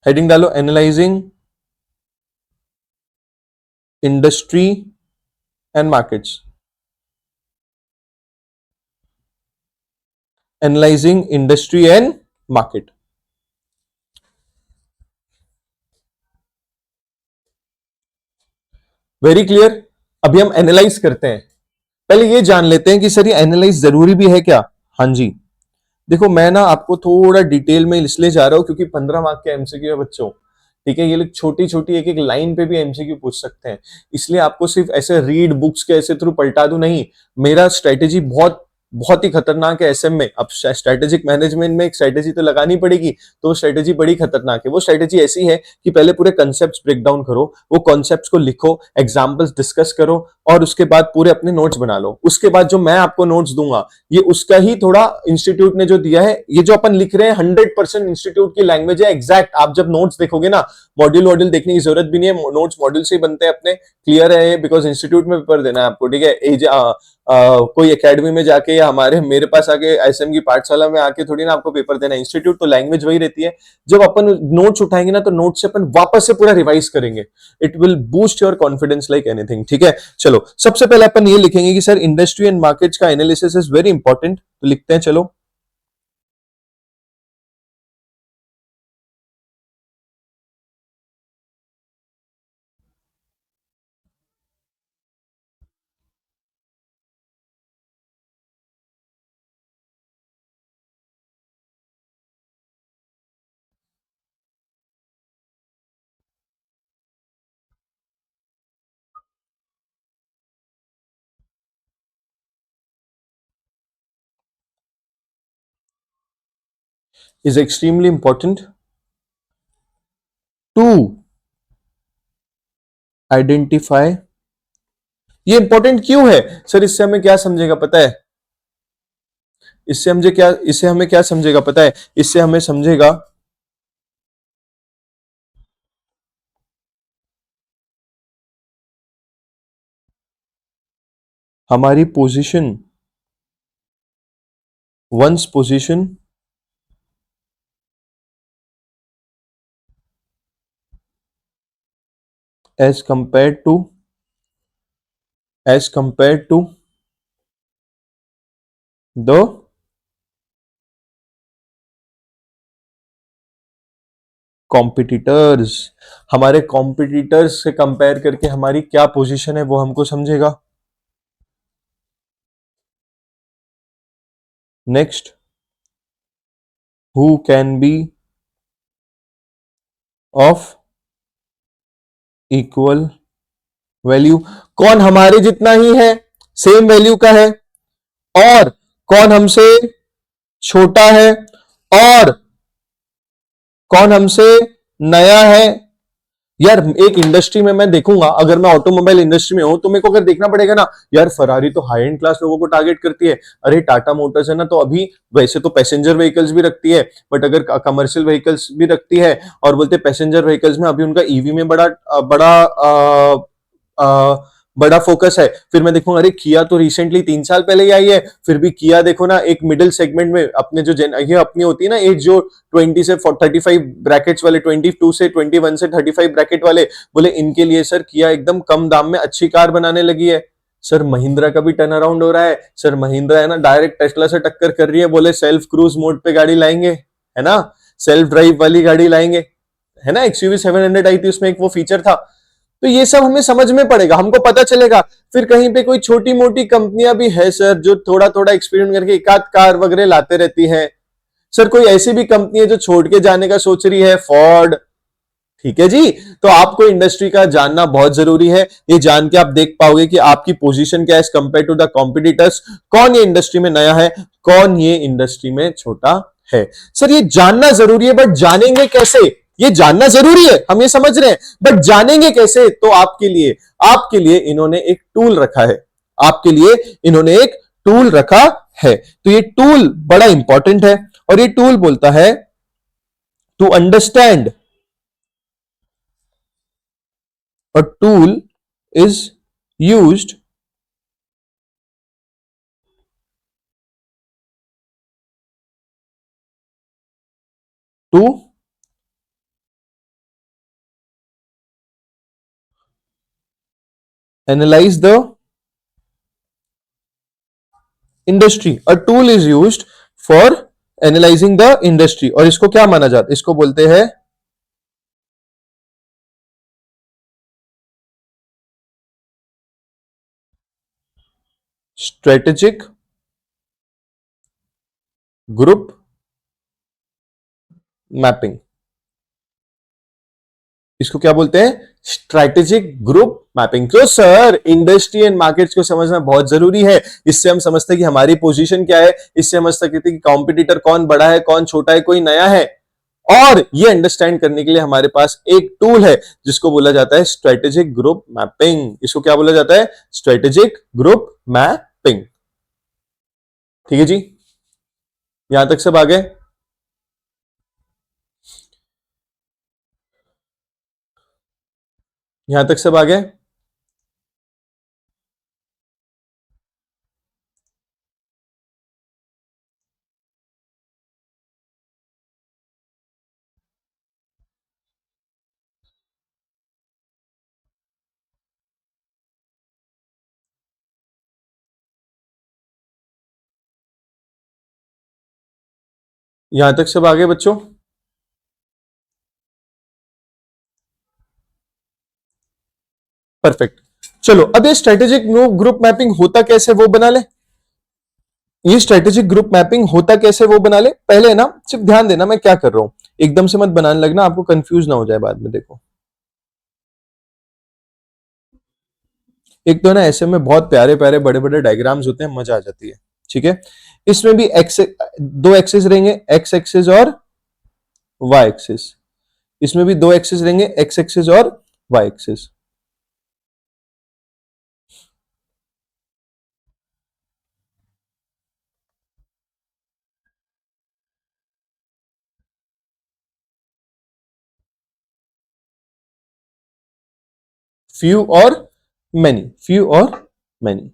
हेडिंग डालो analysing industry and markets, analysing industry and market. Very clear. अभी हम एनालाइज करते हैं, पहले ये जान लेते हैं कि सर ये एनालाइज जरूरी भी है क्या। हाँ जी, देखो मैं ना आपको थोड़ा डिटेल में इसलिए जा रहा हूं क्योंकि 15 मार्क के एमसीक्यू है बच्चों। ठीक है, ये लोग छोटी छोटी एक एक लाइन पे भी एमसीक्यू पूछ सकते हैं, इसलिए आपको सिर्फ ऐसे रीड बुक्स के ऐसे थ्रू पलटा दूं नहीं। मेरा स्ट्रेटेजी बहुत बहुत ही खतरनाक है एसएम में। अब स्ट्रेटेजिक मैनेजमेंट में एक स्ट्रेटेजी तो लगानी पड़ेगी, तो वो स्ट्रेटेजी बड़ी खतरनाक है। वो स्ट्रेटेजी ऐसी है कि पहले पूरे कंसेप्ट ब्रेक डाउन करो, वो कॉन्सेप्ट्स को लिखो, एग्जाम्पल्स डिस्कस करो, और उसके बाद पूरे अपने नोट्स बना लो। उसके बाद जो मैं आपको नोट्स दूंगा, ये उसका ही थोड़ा इंस्टीट्यूट ने जो दिया है, ये जो अपन लिख रहे हैं 100% इंस्टीट्यूट की लैंग्वेज है एग्जैक्ट। आप जब नोट्स देखोगे ना, मॉड्यूल वॉड्यूल देखने की जरूरत भी नहीं है, नोट्स मॉड्यूल से ही बनते हैं अपने। क्लियर है ये? बिकॉज इंस्टीट्यूट में पेपर देना है आपको। ठीक है, कोई एकेडमी में जाके या हमारे मेरे पास आके एसएम की पाठशाला में आके थोड़ी ना आपको पेपर देना है। इंस्टीट्यूट तो लैंग्वेज वही रहती है। जब अपन नोट्स उठाएंगे ना, तो नोट्स से अपन वापस से पूरा रिवाइज करेंगे। It will boost your confidence like anything. ठीक है, चलो सबसे पहले अपन ये लिखेंगे कि सर इंडस्ट्री एंड मार्केट्स का एनालिसिस इज वेरी इंपॉर्टेंट, तो लिखते हैं चलो। Is extremely important to identify. ये इंपॉर्टेंट क्यों है सर? इससे हमें क्या समझेगा पता है? इससे हमें क्या समझेगा पता है? इससे हमें समझेगा हमारी position, ones position as compared to the competitors. हमारे कॉम्पिटिटर्स से कंपेयर करके हमारी क्या पोजीशन है वो हमको समझेगा। Next, who can be of equal value. कौन हमारे जितना ही है, सेम वैल्यू का है, और कौन हमसे छोटा है, और कौन हमसे नया है। यार एक इंडस्ट्री में मैं देखूंगा, अगर मैं ऑटोमोबाइल इंडस्ट्री में हूं तो मेरे को अगर देखना पड़ेगा ना, यार फरारी तो हाई एंड क्लास लोगों को टारगेट करती है, अरे टाटा मोटर्स है ना तो अभी वैसे तो पैसेंजर व्हीकल्स भी रखती है, बट अगर कमर्शियल व्हीकल्स भी रखती है, और बोलते पैसेंजर व्हीकल्स में अभी उनका ईवी में बड़ा फोकस है। फिर मैं देखूंगा अरे किया तो रिसेंटली 3 साल पहले ही आई है, फिर भी किया देखो ना एक मिडिल सेगमेंट में अपने जो ये अपनी होती है ना एज, जो 20 से 35 ब्रैकेट्स वाले, 22 से 21 से 35 ब्रैकेट वाले, बोले इनके लिए सर किया एकदम कम दाम में अच्छी कार बनाने लगी है। सर महिंद्रा का भी टर्न अराउंड हो रहा है, सर महिंद्रा है ना डायरेक्ट टेस्ला से टक्कर कर रही है, बोले सेल्फ क्रूज मोड पे गाड़ी लाएंगे, है ना, सेल्फ ड्राइव वाली गाड़ी लाएंगे, है ना। एक्सयूवी 700 आई थी, उसमें एक वो फीचर था। तो ये सब हमें समझ में पड़ेगा, हमको पता चलेगा। फिर कहीं पे कोई छोटी मोटी कंपनियां भी है सर जो थोड़ा थोड़ा एक्सपेरिमेंट करके एक आध कार वगैरह लाते रहती है। सर कोई ऐसी भी कंपनी है जो छोड़ के जाने का सोच रही है, फोर्ड। ठीक है जी। तो आपको इंडस्ट्री का जानना बहुत जरूरी है, ये जान के आप देख पाओगे कि आपकी पोजीशन क्या है as compare to the competitors. कौन ये इंडस्ट्री में नया है, कौन ये इंडस्ट्री में छोटा है। सर ये जानना जरूरी है, बट जानेंगे कैसे, ये जानना जरूरी है, हम ये समझ रहे हैं, बट जानेंगे कैसे। तो आपके लिए इन्होंने एक टूल रखा है, आपके लिए इन्होंने एक टूल रखा है। तो ये टूल बड़ा इंपॉर्टेंट है, और ये टूल बोलता है to understand, a tool is used to analyze the industry। A tool is used for analysing the industry. और इसको क्या माना जाता है, इसको बोलते हैं स्ट्रेटेजिक ग्रुप मैपिंग। इसको क्या बोलते हैं, स्ट्रेटेजिक ग्रुप मैपिंग। क्यों सर, इंडस्ट्री एंड मार्केट्स को समझना बहुत जरूरी है। इससे हम समझते हैं कि हमारी पोजीशन क्या है, इससे हम समझ सकते हैं कि कॉम्पिटिटर कौन बड़ा है, कौन छोटा है, कोई नया है। और ये अंडरस्टैंड करने के लिए हमारे पास एक टूल है जिसको बोला जाता है स्ट्रेटेजिक ग्रुप मैपिंग। इसको क्या बोला जाता है, स्ट्रेटेजिक ग्रुप मैपिंग। ठीक है जी, यहां तक सब आ गए। यहां तक सब आ गए। यहां तक सब आ गए बच्चों। परफेक्ट। चलो अब ये स्ट्रेटेजिक ग्रुप मैपिंग होता कैसे वो बना ले। ये स्ट्रेटेजिक ग्रुप मैपिंग होता कैसे वो बना ले। पहले ना सिर्फ ध्यान देना मैं क्या कर रहा हूं, एकदम से मत बनाने लगना, आपको कंफ्यूज ना हो जाए बाद में। देखो एक तो ना ऐसे में बहुत प्यारे प्यारे बड़े बड़े डायग्राम्स होते हैं, मजा आ जाती है। ठीक है, इसमें भी एक्स, दो एक्सिस रहेंगे, एक्स एक्सिस और वाई एक्सिस। इसमें भी दो एक्सिस रहेंगे, एक्स एक्सिस और वाई एक्सिस। फ्यू और मैनी, फ्यू और मैनी।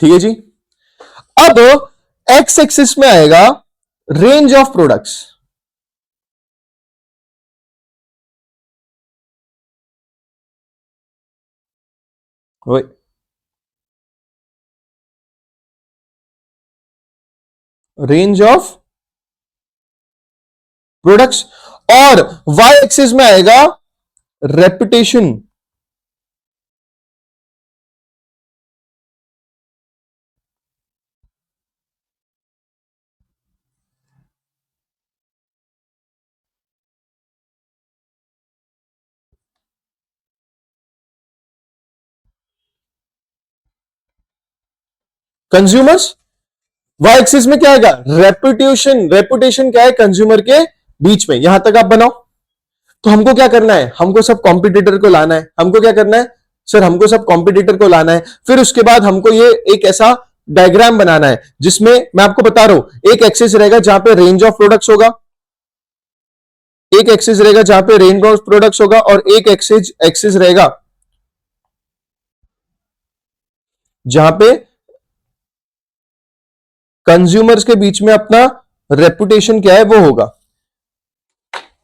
ठीक है जी। अब एक्स एक्सिस में आएगा range of products. Range of products, और वाई एक्सिस में आएगा रेपुटेशन। कंज्यूमर्स, वाई एक्सिस में क्या आएगा? रेपुटेशन। रेपुटेशन क्या है? कंज्यूमर के बीच में। यहां तक आप बनाओ। तो हमको क्या करना है? हमको सब कॉम्पिटिटर को लाना है। हमको क्या करना है सर? हमको सब कॉम्पिटिटर को लाना है। फिर उसके बाद हमको ये एक ऐसा डायग्राम बनाना है जिसमें मैं आपको बता रहा हूं, एक एक्सिस रहेगा जहां पे रेंज ऑफ प्रोडक्ट्स होगा, एक एक्सिस रहेगा जहां पे रेंज ऑफ प्रोडक्ट्स होगा, और एक एक्सिस रहेगा जहां पे कंज्यूमर्स के बीच में अपना रेपुटेशन क्या है वो होगा।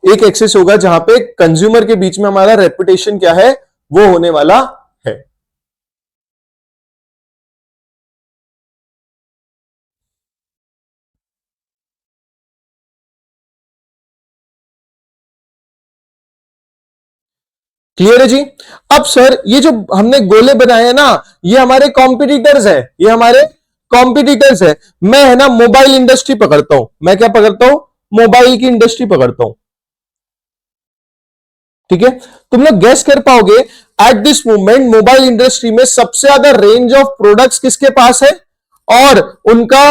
एक एक्सेस होगा जहां पे कंज्यूमर के बीच में हमारा रेपुटेशन क्या है वो होने वाला है। क्लियर है जी? अब सर ये जो हमने गोले बनाए हैं ना, ये हमारे कॉम्पिटिटर्स है, ये हमारे कॉम्पिटिटर्स है। मैं है ना मोबाइल इंडस्ट्री पकड़ता हूं। मैं क्या पकड़ता हूं? मोबाइल की इंडस्ट्री पकड़ता हूं। ठीक है, तुम लोग गैस कर पाओगे at this moment mobile industry में सबसे ज्यादा रेंज ऑफ प्रोडक्ट्स किसके पास है? और उनका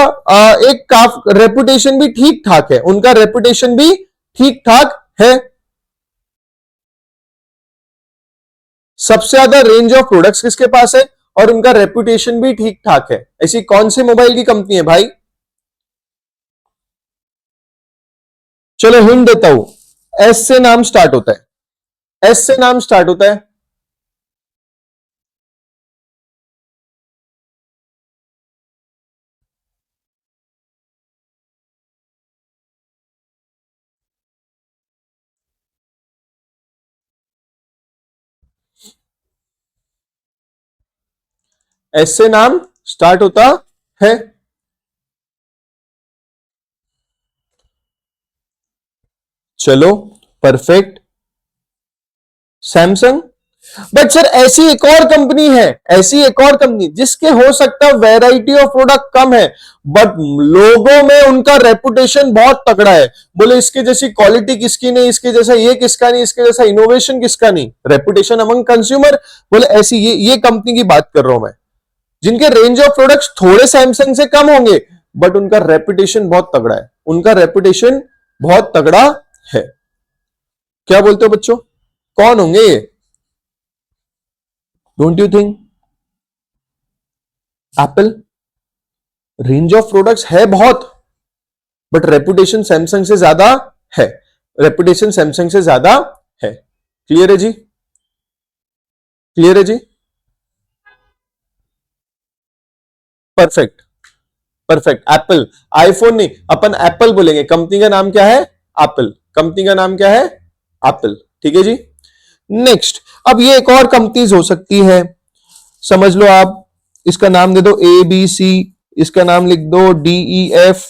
एक काफ रेपुटेशन भी ठीक ठाक है, उनका रेपुटेशन भी ठीक ठाक है। सबसे ज्यादा रेंज ऑफ प्रोडक्ट्स किसके पास है और उनका रेपुटेशन भी ठीक ठाक है? ऐसी कौन सी मोबाइल की कंपनी है भाई? चलो हिंट देता हूं, एस से नाम स्टार्ट होता है, एस से नाम स्टार्ट होता है। एस से नाम स्टार्ट होता है। चलो परफेक्ट, सैमसंग। बट सर ऐसी एक और कंपनी है, ऐसी एक और कंपनी जिसके हो सकता है वैरायटी ऑफ प्रोडक्ट कम है बट लोगों में उनका रेपुटेशन बहुत तगड़ा है। बोले इसके जैसी क्वालिटी किसकी नहीं, इसके जैसा ये किसका नहीं, इसके जैसा इनोवेशन किसका नहीं, रेपुटेशन अमंग कंज्यूमर। बोले ऐसी ये कंपनी की बात कर रहा हूं मैं, जिनके रेंज ऑफ प्रोडक्ट्स थोड़े सैमसंग से कम होंगे बट उनका रेपुटेशन बहुत तगड़ा है, उनका रेपुटेशन बहुत तगड़ा है। क्या बोलते हो बच्चों, कौन होंगे ये? Don't you think? Apple. Range of products है बहुत बट रेपुटेशन सैमसंग से ज्यादा है, रेपुटेशन सैमसंग से ज्यादा है। क्लियर है जी? क्लियर है जी? Perfect, perfect. एप्पल, आईफोन नहीं, अपन एप्पल बोलेंगे। कंपनी का नाम क्या है? एप्पल। कंपनी का नाम क्या है? एप्पल। ठीक है जी। नेक्स्ट, अब ये एक और कंपनीज हो सकती है, समझ लो आप। इसका नाम दे दो ए बी सी, इसका नाम लिख दो डी ई एफ,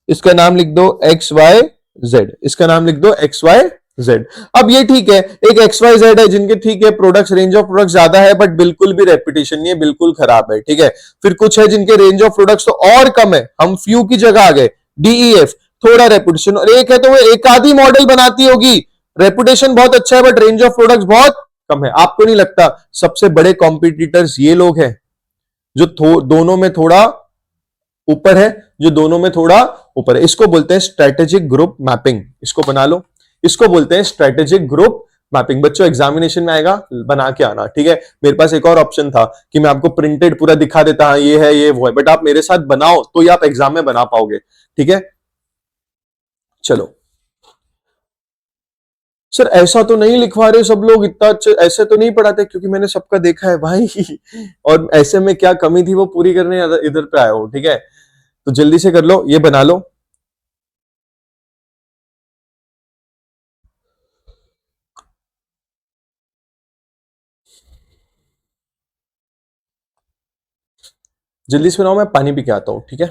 इसका नाम लिख दो एक्स वाई जेड, इसका नाम लिख दो एक्स वाई जेड। अब ये ठीक है, एक एक्स वाई जेड है जिनके ठीक है प्रोडक्ट्स, रेंज ऑफ प्रोडक्ट्स ज्यादा है बट बिल्कुल भी रेपुटेशन नहीं है, बिल्कुल खराब है। ठीक है, फिर कुछ है जिनके रेंज ऑफ प्रोडक्ट्स तो और कम है, हम फ्यू की जगह आ गए, डीईएफ थोड़ा रेपुटेशन, और एक है तो वो एक आधी मॉडल बनाती होगी, रेपुटेशन बहुत अच्छा है बट रेंज ऑफ प्रोडक्ट्स बहुत कम है। आपको नहीं लगता सबसे बड़े कॉम्पिटिटर्स ये लोग हैं जो दोनों में थोड़ा ऊपर है, जो दोनों में थोड़ा ऊपर है? इसको बोलते हैं स्ट्रेटेजिक ग्रुप मैपिंग, इसको बना लो, इसको बोलते हैं स्ट्रेटेजिक ग्रुप मैपिंग। बच्चों एग्जामिनेशन में आएगा, बना के आना। ठीक है, मेरे पास एक और ऑप्शन था कि मैं आपको प्रिंटेड पूरा दिखा देता, हाँ ये है ये वो है, बट आप मेरे साथ बनाओ तो ये आप एग्जाम में बना पाओगे। ठीक है, चलो सर ऐसा तो नहीं लिखवा रहे सब लोग, इतना अच्छे ऐसे तो नहीं पढ़ाते, क्योंकि मैंने सबका देखा है भाई। और ऐसे में क्या कमी थी वो पूरी करने इधर पे आया हो, ठीक है। तो जल्दी से कर लो, ये बना लो। जल्दी से बनाओ, मैं पानी पी के आता हूँ, ठीक है।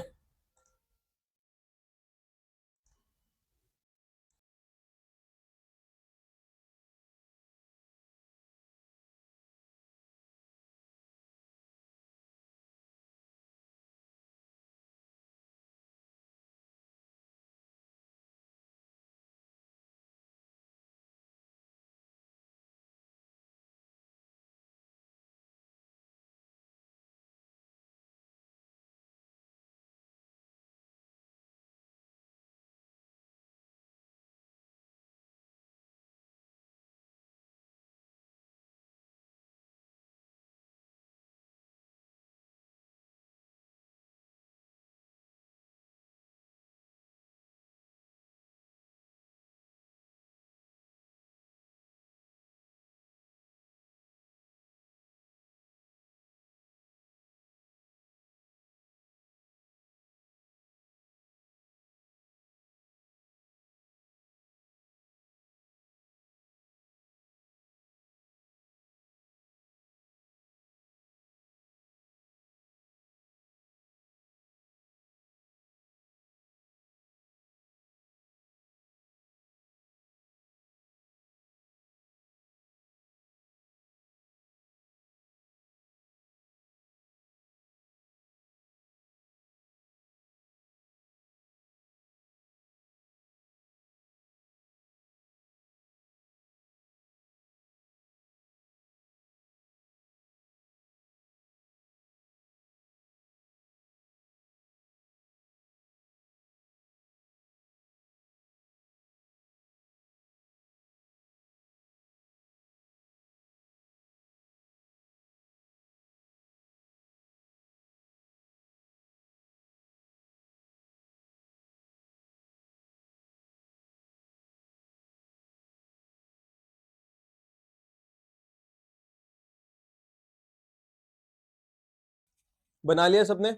बना लिया सबने?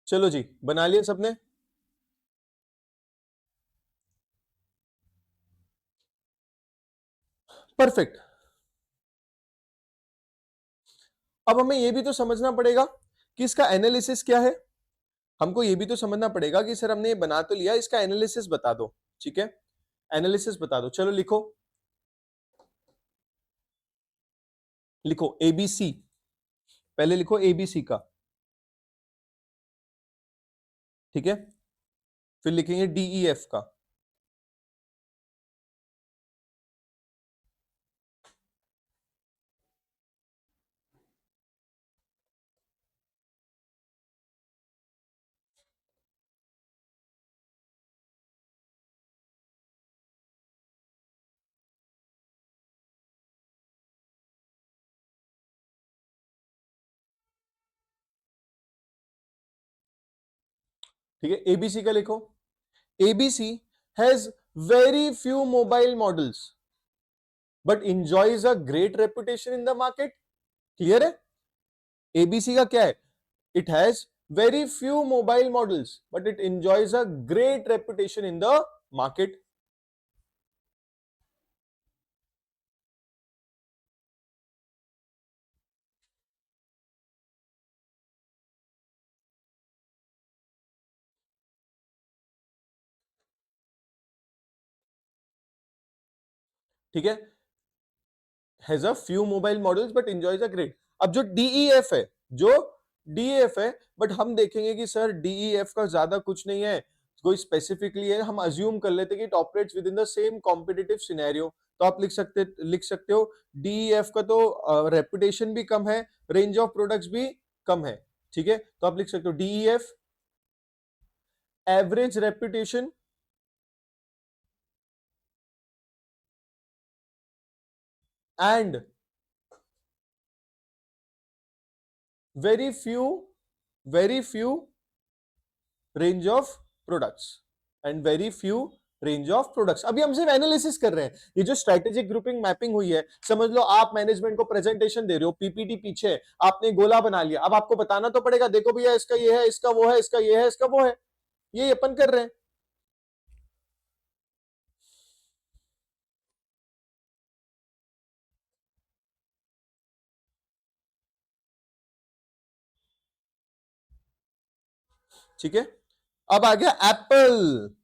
चलो जी, बना लिया सबने? परफेक्ट। अब हमें यह भी तो समझना पड़ेगा कि इसका एनालिसिस क्या है। हमको यह भी तो समझना पड़ेगा कि सर हमने ये बना तो लिया, इसका एनालिसिस बता दो, ठीक है। एनालिसिस बता दो, चलो लिखो। लिखो एबीसी, पहले लिखो एबीसी का, ठीक है। फिर लिखेंगे डीईएफ का। ठीक है, एबीसी का लिखो। ABC has very few mobile models but enjoys a great reputation in the market. Clear है? एबीसी का क्या है? It has very few mobile models but it enjoys a great reputation in the market. ठीक है, has a few mobile models but enjoys a great। अब जो DEF है, जो डीईएफ है, बट हम देखेंगे कि सर डीईएफ का ज्यादा कुछ नहीं है, कोई स्पेसिफिकली है, हम अज्यूम कर लेते हैं कि it operates with in the same competitive scenario. तो आप लिख सकते हो डीईएफ का तो रेपुटेशन भी कम है, रेंज ऑफ प्रोडक्ट्स भी कम है, ठीक है। तो आप लिख सकते हो DEF average reputation and very few very few range of products and very few range of products. अभी हम सिर्फ एनालिसिस कर रहे हैं। ये जो स्ट्रेटेजिक ग्रुपिंग मैपिंग हुई है, समझ लो आप मैनेजमेंट को प्रेजेंटेशन दे रहे हो, पीपीटी पीछे आपने गोला बना लिया, अब आपको बताना तो पड़ेगा, देखो भैया इसका ये है, इसका वो है, इसका ये है, इसका वो है। ये अपन कर रहे हैं। ठीक है, अब आ गया एप्पल।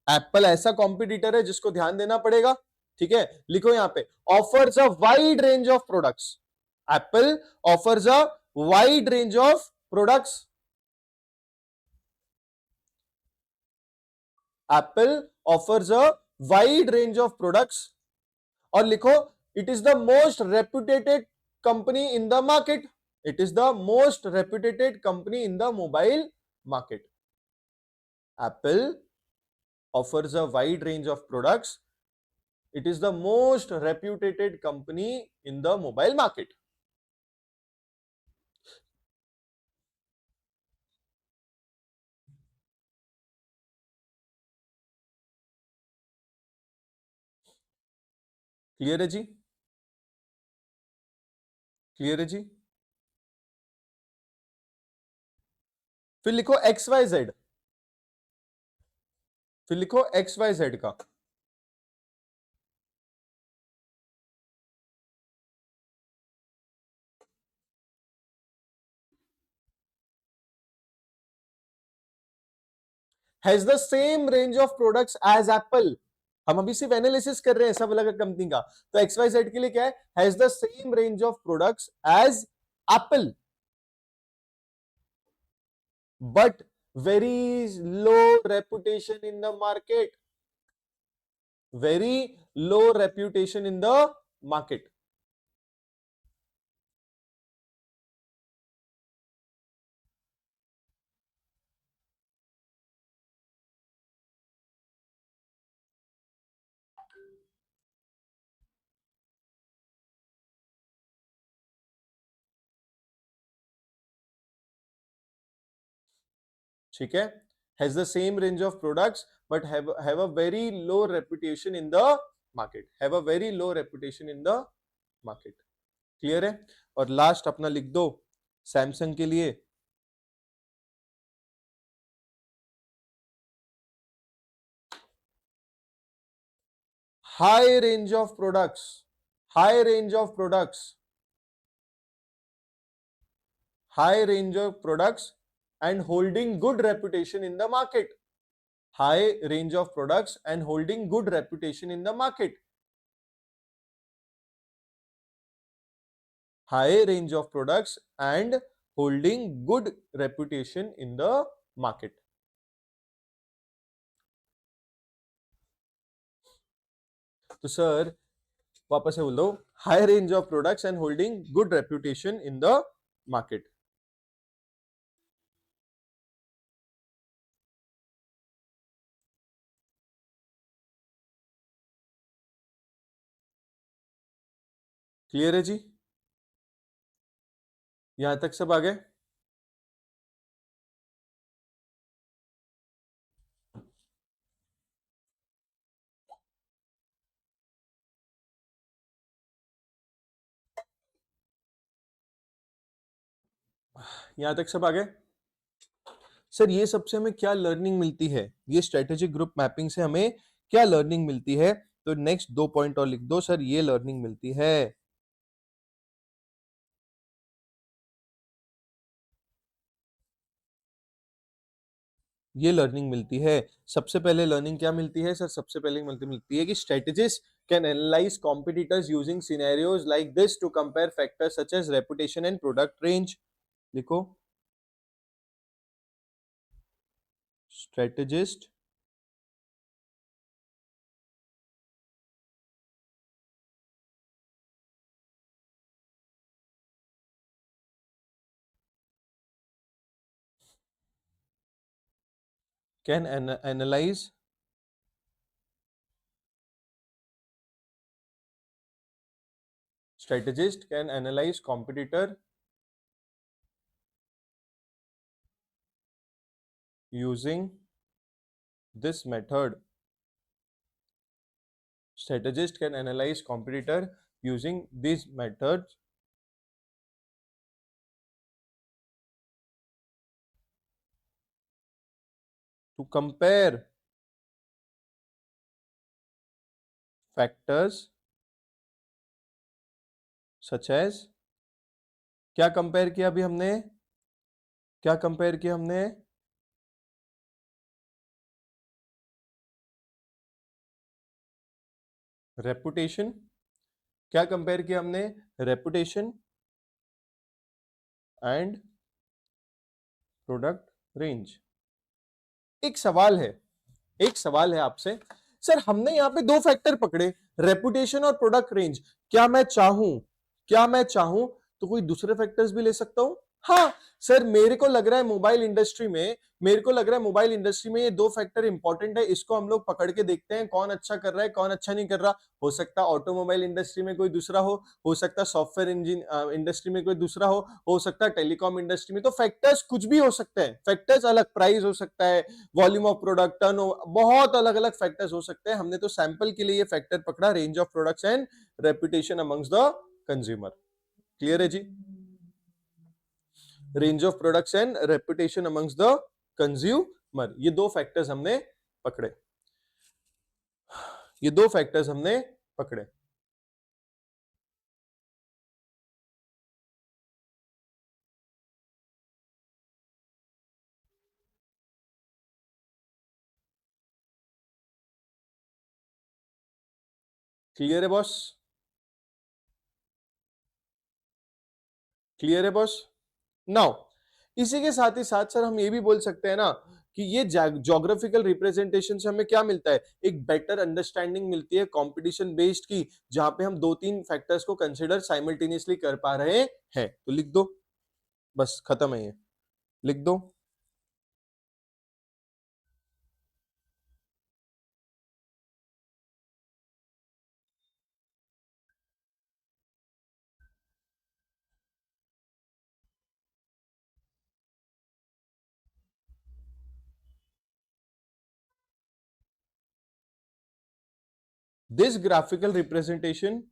एप्पल ऐसा कॉम्पिटिटर है जिसको ध्यान देना पड़ेगा। ठीक है, लिखो यहां पे, offers a wide range of products. Apple offers a wide range of products. Apple offers a wide range of products. और लिखो, it is the most reputated company in the market. It is the most reputated company in the mobile market. Apple offers a wide range of products. It is the most reputed company in the mobile market. Clear है जी? Clear है जी? फिर लिखो X Y Z. फिर लिखो X Y Z का। Has the same range of products as Apple. हम अभी सिर्फ एनालिसिस कर रहे हैं सब अलग अलग कंपनी का। तो एक्स वाई जेड के लिए क्या है? Has the same range of products as Apple, but very low reputation in the market. Very low reputation in the market. ठीक है, has the same range of products but have a very low reputation in the market. Have a very low reputation in the market. Clear है? और last अपना लिख दो Samsung के लिए, high range of products. High range of products. High range of products and holding good reputation in the market. High range of products and holding good reputation in the market. High range of products and holding good reputation in the market. तो sir वापस से बोल दो, high range of products and holding good reputation in the market. Clear है जी? यहां तक सब आ गए? यहां तक सब आ गए? सर ये सबसे हमें क्या लर्निंग मिलती है? ये स्ट्रेटेजिक ग्रुप मैपिंग से हमें क्या लर्निंग मिलती है? तो नेक्स्ट 2 पॉइंट और लिख दो सर, ये लर्निंग मिलती है। ये लर्निंग मिलती है। सबसे पहले लर्निंग क्या मिलती है सर? सबसे पहले मिलती है कि strategist can analyze competitors using scenarios like this to compare factors such as reputation and product range. लिखो, strategist can analyze strategist can analyze competitor using this method strategist can analyze competitor using these methods to compare factors such as, क्या compare किया अभी हमने, क्या compare किया हमने, reputation, क्या compare किया हमने, रेपुटेशन एंड प्रोडक्ट रेंज। एक सवाल है, एक सवाल है आपसे, सर हमने यहां पे दो फैक्टर पकड़े, रेपुटेशन और प्रोडक्ट रेंज, क्या मैं चाहूं तो कोई दूसरे फैक्टर्स भी ले सकता हूं? हाँ सर, मेरे को लग रहा है मोबाइल इंडस्ट्री में, मेरे को लग रहा है मोबाइल इंडस्ट्री में ये दो फैक्टर इंपॉर्टेंट है, इसको हम लोग पकड़ के देखते हैं कौन अच्छा कर रहा है कौन अच्छा नहीं कर रहा। हो सकता है ऑटोमोबाइल इंडस्ट्री में कोई दूसरा हो सकता है सॉफ्टवेयर इंजीन इंडस्ट्री में कोई दूसरा हो सकता है टेलीकॉम इंडस्ट्री में। तो फैक्टर्स कुछ भी हो सकते हैं, फैक्टर्स अलग, प्राइस हो सकता है, वॉल्यूम ऑफ प्रोडक्ट, टर्न, बहुत अलग अलग फैक्टर्स हो सकते हैं। हमने तो सैंपल के लिए ये फैक्टर पकड़ा, range of products and reputation amongst the consumer. Clear है जी? Range of products and reputation amongst the consumer, ये दो फैक्टर्स हमने पकड़े, ये दो फैक्टर्स हमने पकड़े। क्लियर है बॉस? क्लियर है बॉस? नाउ इसी के साथ ही साथ सर हम ये भी बोल सकते हैं ना कि ये ज्योग्राफिकल रिप्रेजेंटेशन से हमें क्या मिलता है, एक बेटर अंडरस्टैंडिंग मिलती है कंपटीशन बेस्ड की, जहां पे हम दो तीन फैक्टर्स को कंसिडर साइमल्टेनियसली कर पा रहे हैं। तो लिख दो, बस खत्म है ये, लिख दो। दिस ग्राफिकल रिप्रेजेंटेशन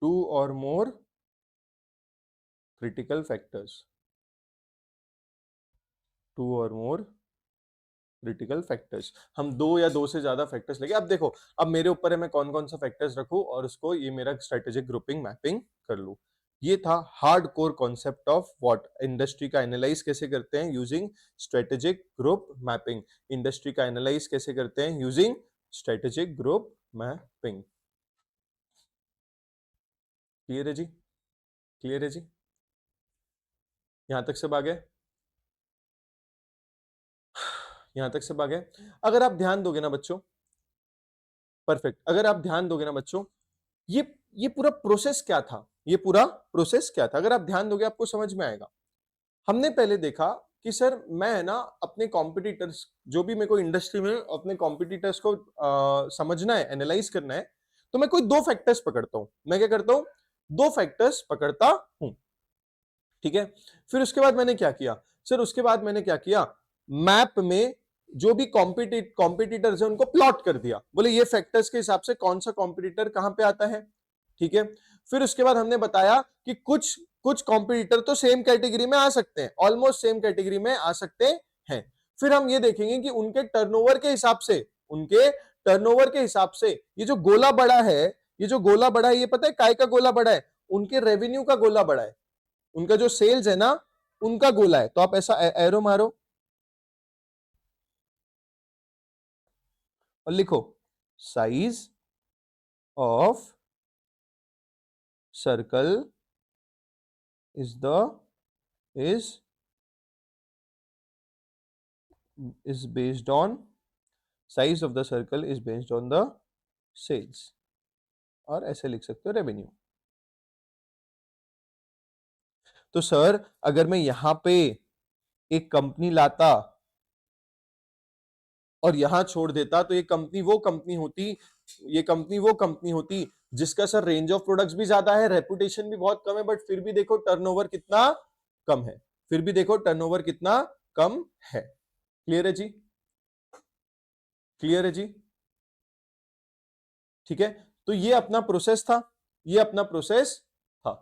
टू और मोर क्रिटिकल फैक्टर्स, टू और मोर क्रिटिकल फैक्टर्स, हम दो या दो से ज्यादा फैक्टर्स लेंगे। अब देखो, अब मेरे ऊपर है मैं कौन कौन सा फैक्टर्स रखूं और उसको ये मेरा स्ट्रेटेजिक ग्रुपिंग मैपिंग कर लूं। ये था hard core concept of what, industry का एनालाइज कैसे करते हैं using strategic group mapping, industry का एनालाइज कैसे करते हैं using strategic group mapping. Clear है जी? क्लियर है जी? यहां तक सब आ गए? यहां तक सब आ गए? अगर आप ध्यान दोगे ना बच्चों, परफेक्ट, अगर आप ध्यान दोगे ना बच्चों, ये ये पूरा प्रोसेस क्या था, ये पूरा प्रोसेस क्या था, अगर आप ध्यान दोगे आपको समझ में आएगा। हमने पहले देखा कि सर मैं है ना अपने कॉम्पिटिटर्स, जो भी मेरे को इंडस्ट्री में अपने कॉम्पिटिटर्स को समझना है, एनालाइज करना है, तो मैं कोई दो फैक्टर्स पकड़ता हूं। मैं क्या करता हूं? दो फैक्टर्स पकड़ता हूं। ठीक है, फिर उसके बाद मैंने क्या किया सर, उसके बाद मैंने क्या किया, मैप में जो भी कॉम्पिटिटर्स है उनको प्लॉट कर दिया, बोले ये फैक्टर्स के हिसाब से कौन सा कॉम्पिटिटर कहां पे आता है। ठीक है, फिर उसके बाद हमने बताया कि कुछ कुछ कॉम्पिटिटर तो सेम कैटेगरी में आ सकते हैं, ऑलमोस्ट सेम कैटेगरी में आ सकते हैं। फिर हम ये देखेंगे कि उनके टर्नओवर के हिसाब से, उनके टर्नओवर के हिसाब से, ये जो गोला बड़ा है, ये जो गोला बड़ा है, ये पता है काय का गोला बड़ा है, उनके रेवेन्यू का गोला बड़ा है, उनका जो सेल्स है ना उनका गोला है। तो आप ऐसा एरो मारो और लिखो, size of circle is the is is based on, size of the circle is based on the sales, और ऐसे लिख सकते हो रेवेन्यू। तो सर अगर मैं यहां पे एक कंपनी लाता और यहां छोड़ देता तो ये कंपनी वो कंपनी होती, ये कंपनी वो कंपनी होती जिसका सर रेंज ऑफ प्रोडक्ट्स भी ज्यादा है, रेपुटेशन भी बहुत कम है, बट फिर भी देखो टर्नओवर कितना कम है, फिर भी देखो टर्नओवर कितना कम है। क्लियर है जी? क्लियर है जी? ठीक है, तो ये अपना प्रोसेस था, ये अपना प्रोसेस था।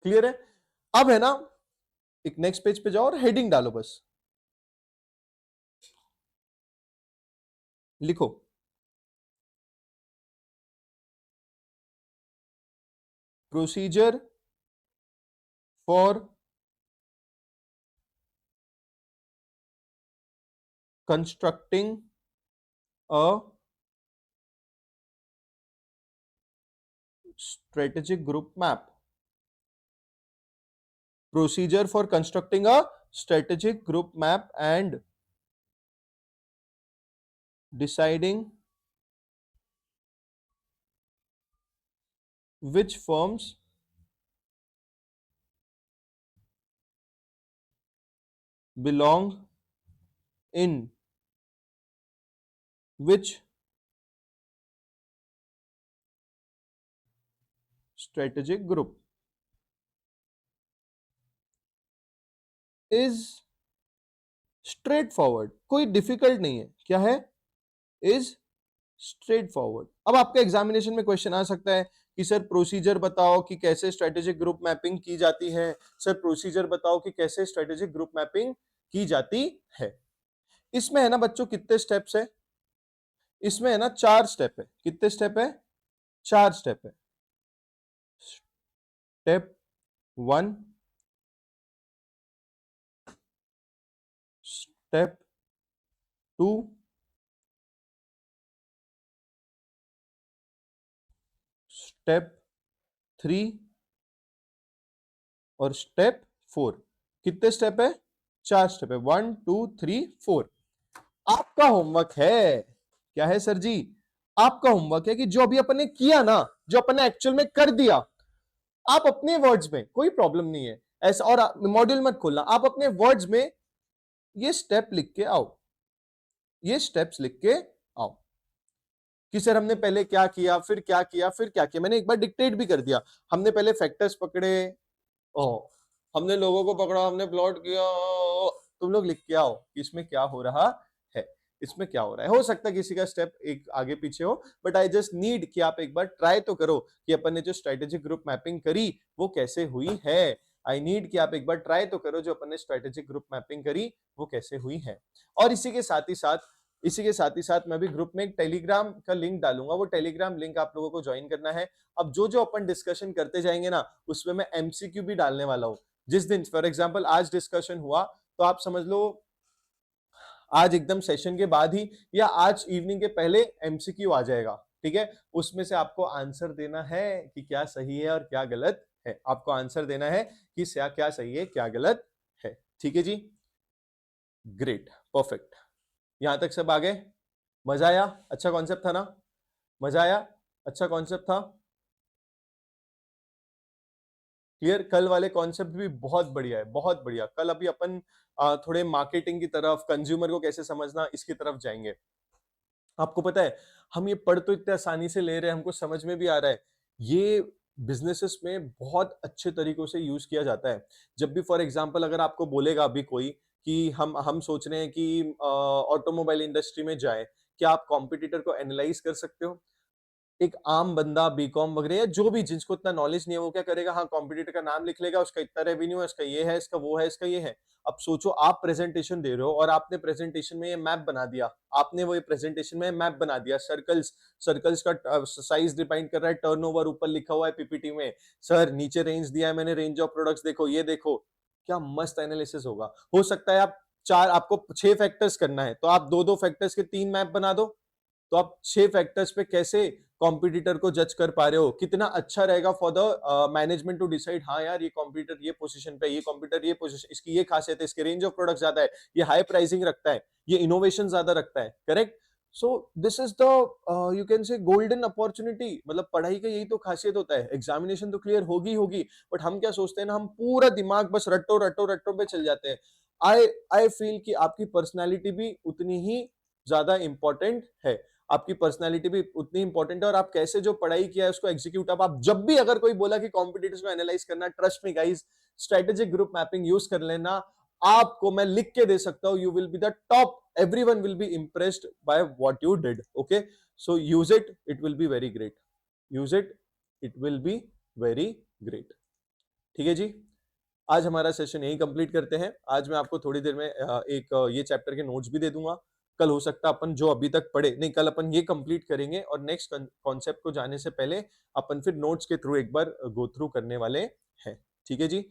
क्लियर है? अब है ना, एक नेक्स्ट पेज पे जाओ और हेडिंग डालो, बस लिखो procedure for constructing a strategic group map. Procedure for constructing a strategic group map and deciding which firms belong in which strategic group is straight forward, कोई डिफिकल्ट नहीं है। क्या है? Is straight forward. अब आपका एग्जामिनेशन में question आ सकता है कि सर प्रोसीजर बताओ कि कैसे स्ट्रेटेजिक ग्रुप मैपिंग की जाती है, सर प्रोसीजर बताओ कि कैसे स्ट्रेटेजिक ग्रुप मैपिंग की जाती है। इसमें है ना बच्चों कितने स्टेप्स है? इसमें है ना 4 स्टेप है। कितने स्टेप है? 4 स्टेप है। स्टेप 1, स्टेप 2, स्टेप 3 और स्टेप 4। कितने स्टेप है? 4 स्टेप है। 1 2 3 4। आपका होमवर्क है, क्या है सर जी? आपका होमवर्क है कि जो अभी अपन ने किया ना, जो अपन ने एक्चुअल में कर दिया, आप अपने वर्ड्स में, कोई प्रॉब्लम नहीं है ऐसा, और मॉड्यूल मत खोलना, आप अपने वर्ड्स में ये स्टेप लिख के आओ, ये स्टेप्स लिख के आओ कि सर हमने पहले क्या किया, फिर क्या किया, फिर क्या किया। मैंने एक बार डिक्टेट भी कर दिया। हमने पहले फैक्टर्स पकड़े, ओ हमने लोगों को पकड़ा, हमने प्लॉट किया। तुम लोग लिख के आओ कि इसमें क्या हो रहा है, इसमें क्या हो रहा है। हो सकता है किसी का स्टेप एक आगे पीछे हो, बट आई जस्ट नीड कि आप एक बार ट्राई तो करो कि अपन ने जो स्ट्रेटेजिक ग्रुप मैपिंग करी वो कैसे हुई है। आई नीड कि आप एक बार ट्राई तो करो जो अपन ने स्ट्रेटेजिक ग्रुप मैपिंग करी वो कैसे हुई है। और इसी के साथ मैं भी ग्रुप में एक टेलीग्राम का लिंक डालूंगा, वो टेलीग्राम लिंक आप लोगों को ज्वाइन करना है। अब जो जो अपन डिस्कशन करते जाएंगे ना, उसमें मैं एमसीक्यू भी डालने वाला हूं। जिस दिन फॉर एग्जांपल आज डिस्कशन हुआ, तो आप समझ लो आज एकदम सेशन के बाद ही या आज इवनिंग के पहले एमसीक्यू आ जाएगा। ठीक है, उसमें से आपको आंसर देना है कि क्या सही है और क्या गलत है। आपको आंसर देना है कि क्या सही है क्या गलत है। ठीक है जी, ग्रेट, परफेक्ट। यहां तक सब आ गए? मजा आया? अच्छा कॉन्सेप्ट था ना? मजा आया? अच्छा कॉन्सेप्ट था? क्लियर? कल वाले कॉन्सेप्ट भी बहुत बढ़िया है, बहुत बढ़िया। कल अभी अपन थोड़े मार्केटिंग की तरफ, कंज्यूमर को कैसे समझना, इसकी तरफ जाएंगे। आपको पता है हम ये पढ़ तो इतने आसानी से ले रहे हैं, हमको समझ में भी आ रहा है, ये बिजनेसेस में बहुत अच्छे तरीकों से यूज किया जाता है। जब भी फॉर एग्जांपल अगर आपको बोलेगा अभी कोई कि हम सोच रहे हैं कि ऑटोमोबाइल इंडस्ट्री में जाए, क्या आप कॉम्पिटिटर को एनालाइज कर सकते हो? एक आम बंदा बीकॉम वगैरह या जो भी जिसको इतना नॉलेज नहीं है, वो क्या करेगा? हाँ, कॉम्पिटिटर का नाम लिख लेगा, उसका इतना रेवेन्यू है, इसका ये है, इसका वो है, इसका ये है। अब सोचो आप प्रेजेंटेशन दे रहे हो और आपने प्रेजेंटेशन में ये मैप बना दिया, आपने वो प्रेजेंटेशन में मैप बना दिया, सर्कल्स, सर्कल्स का साइज डिपेंड कर रहा है, टर्नओवर ऊपर लिखा हुआ है पीपीटी में, सर नीचे रेंज दिया है मैंने, रेंज ऑफ प्रोडक्ट्स देखो, ये देखो, क्या मस्त एनालिसिस होगा। हो सकता है आप चार, आपको 6 फैक्टर्स करना है, तो आप दो दो फैक्टर्स के 3 मैप बना दो। तो आप 6 फैक्टर्स पे कैसे कॉम्पिटिटर को जज कर पा रहे हो, कितना अच्छा रहेगा for the management to decide, हाँ यार ये कॉम्पिटिटर ये पोजीशन पे, ये कॉम्पिटिटर ये पोजीशन, इसकी ये खासियत है, इसके रेंज ऑफ प्रोडक्ट ज्यादा है, ये हाई प्राइसिंग रखता है, ये इनोवेशन ज्यादा रखता है, correct. So this is the you can say golden opportunity. मतलब पढ़ाई का यही तो खासियत होता है, एग्जामिनेशन तो क्लियर होगी होगी, बट हम क्या सोचते हैं ना, हम पूरा दिमाग बस रट्टो रट्टो रट्टो पे चल जाते हैं। आई आई फील कि आपकी पर्सनैलिटी भी उतनी ही ज्यादा इंपॉर्टेंट है, आपकी पर्सनैलिटी भी उतनी इंपॉर्टेंट है, और आप कैसे जो पढ़ाई किया है उसको एग्जीक्यूट, अब आप जब भी अगर कोई बोला कि कॉम्पिटिटर्स को एनालाइज करना, trust me guys, strategic group mapping use कर लेना। आपको मैं लिख के दे सकता हूं, you will be the top, everyone will be impressed by what you did. Okay, so use it, it will be very great, use it, it will be very great। ठीक है जी, आज हमारा सेशन यही कंप्लीट करते हैं। आज मैं आपको थोड़ी देर में एक ये चैप्टर के नोट्स भी दे दूंगा। कल हो सकता है अपन जो अभी तक पढ़े नहीं, कल अपन ये कंप्लीट करेंगे, और नेक्स्ट कॉन्सेप्ट को जाने से पहले अपन फिर नोट्स के थ्रू एक बार गो थ्रू करने वाले हैं। ठीक है जी,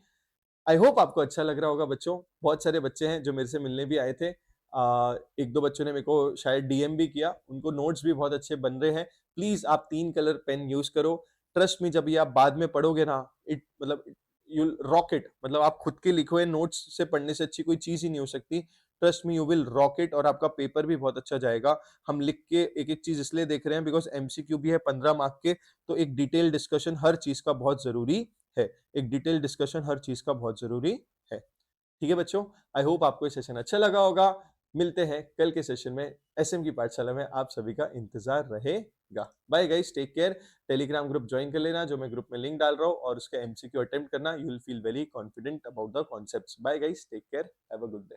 आई होप आपको अच्छा लग रहा होगा बच्चों। बहुत सारे बच्चे हैं जो मेरे से मिलने भी आए थे, एक दो बच्चों ने मेरे को शायद डीएम भी किया, उनको नोट्स भी बहुत अच्छे बन रहे हैं। प्लीज आप 3 कलर पेन यूज करो, ट्रस्ट में जब ये आप बाद में पढ़ोगे ना, इट मतलब यू रॉक इट, मतलब आप खुद के लिखे हुए नोट्स से पढ़ने से अच्छी कोई चीज ही नहीं हो सकती। Trust me, you will rock it, और आपका पेपर भी बहुत अच्छा जाएगा। हम लिख के एक एक चीज इसलिए देख रहे हैं बिकॉज एमसीक्यू भी है 15 मार्क के, तो एक डिटेल डिस्कशन हर चीज का बहुत जरूरी है, एक डिटेल डिस्कशन हर चीज का बहुत जरूरी है। ठीक है बच्चों, आई होप आपको ये सेशन अच्छा लगा होगा। मिलते हैं कल के सेशन में, एसएम की पाठशाला में आप सभी का इंतजार रहेगा। Bye guys, take care. Telegram group join कर लेना, जो मैं ग्रुप में लिंक डाल रहा हूँ, और उसका एमसीक्यू अटेम्प्ट करना, you will feel very confident about the concepts. Bye guys, take care, have a good day.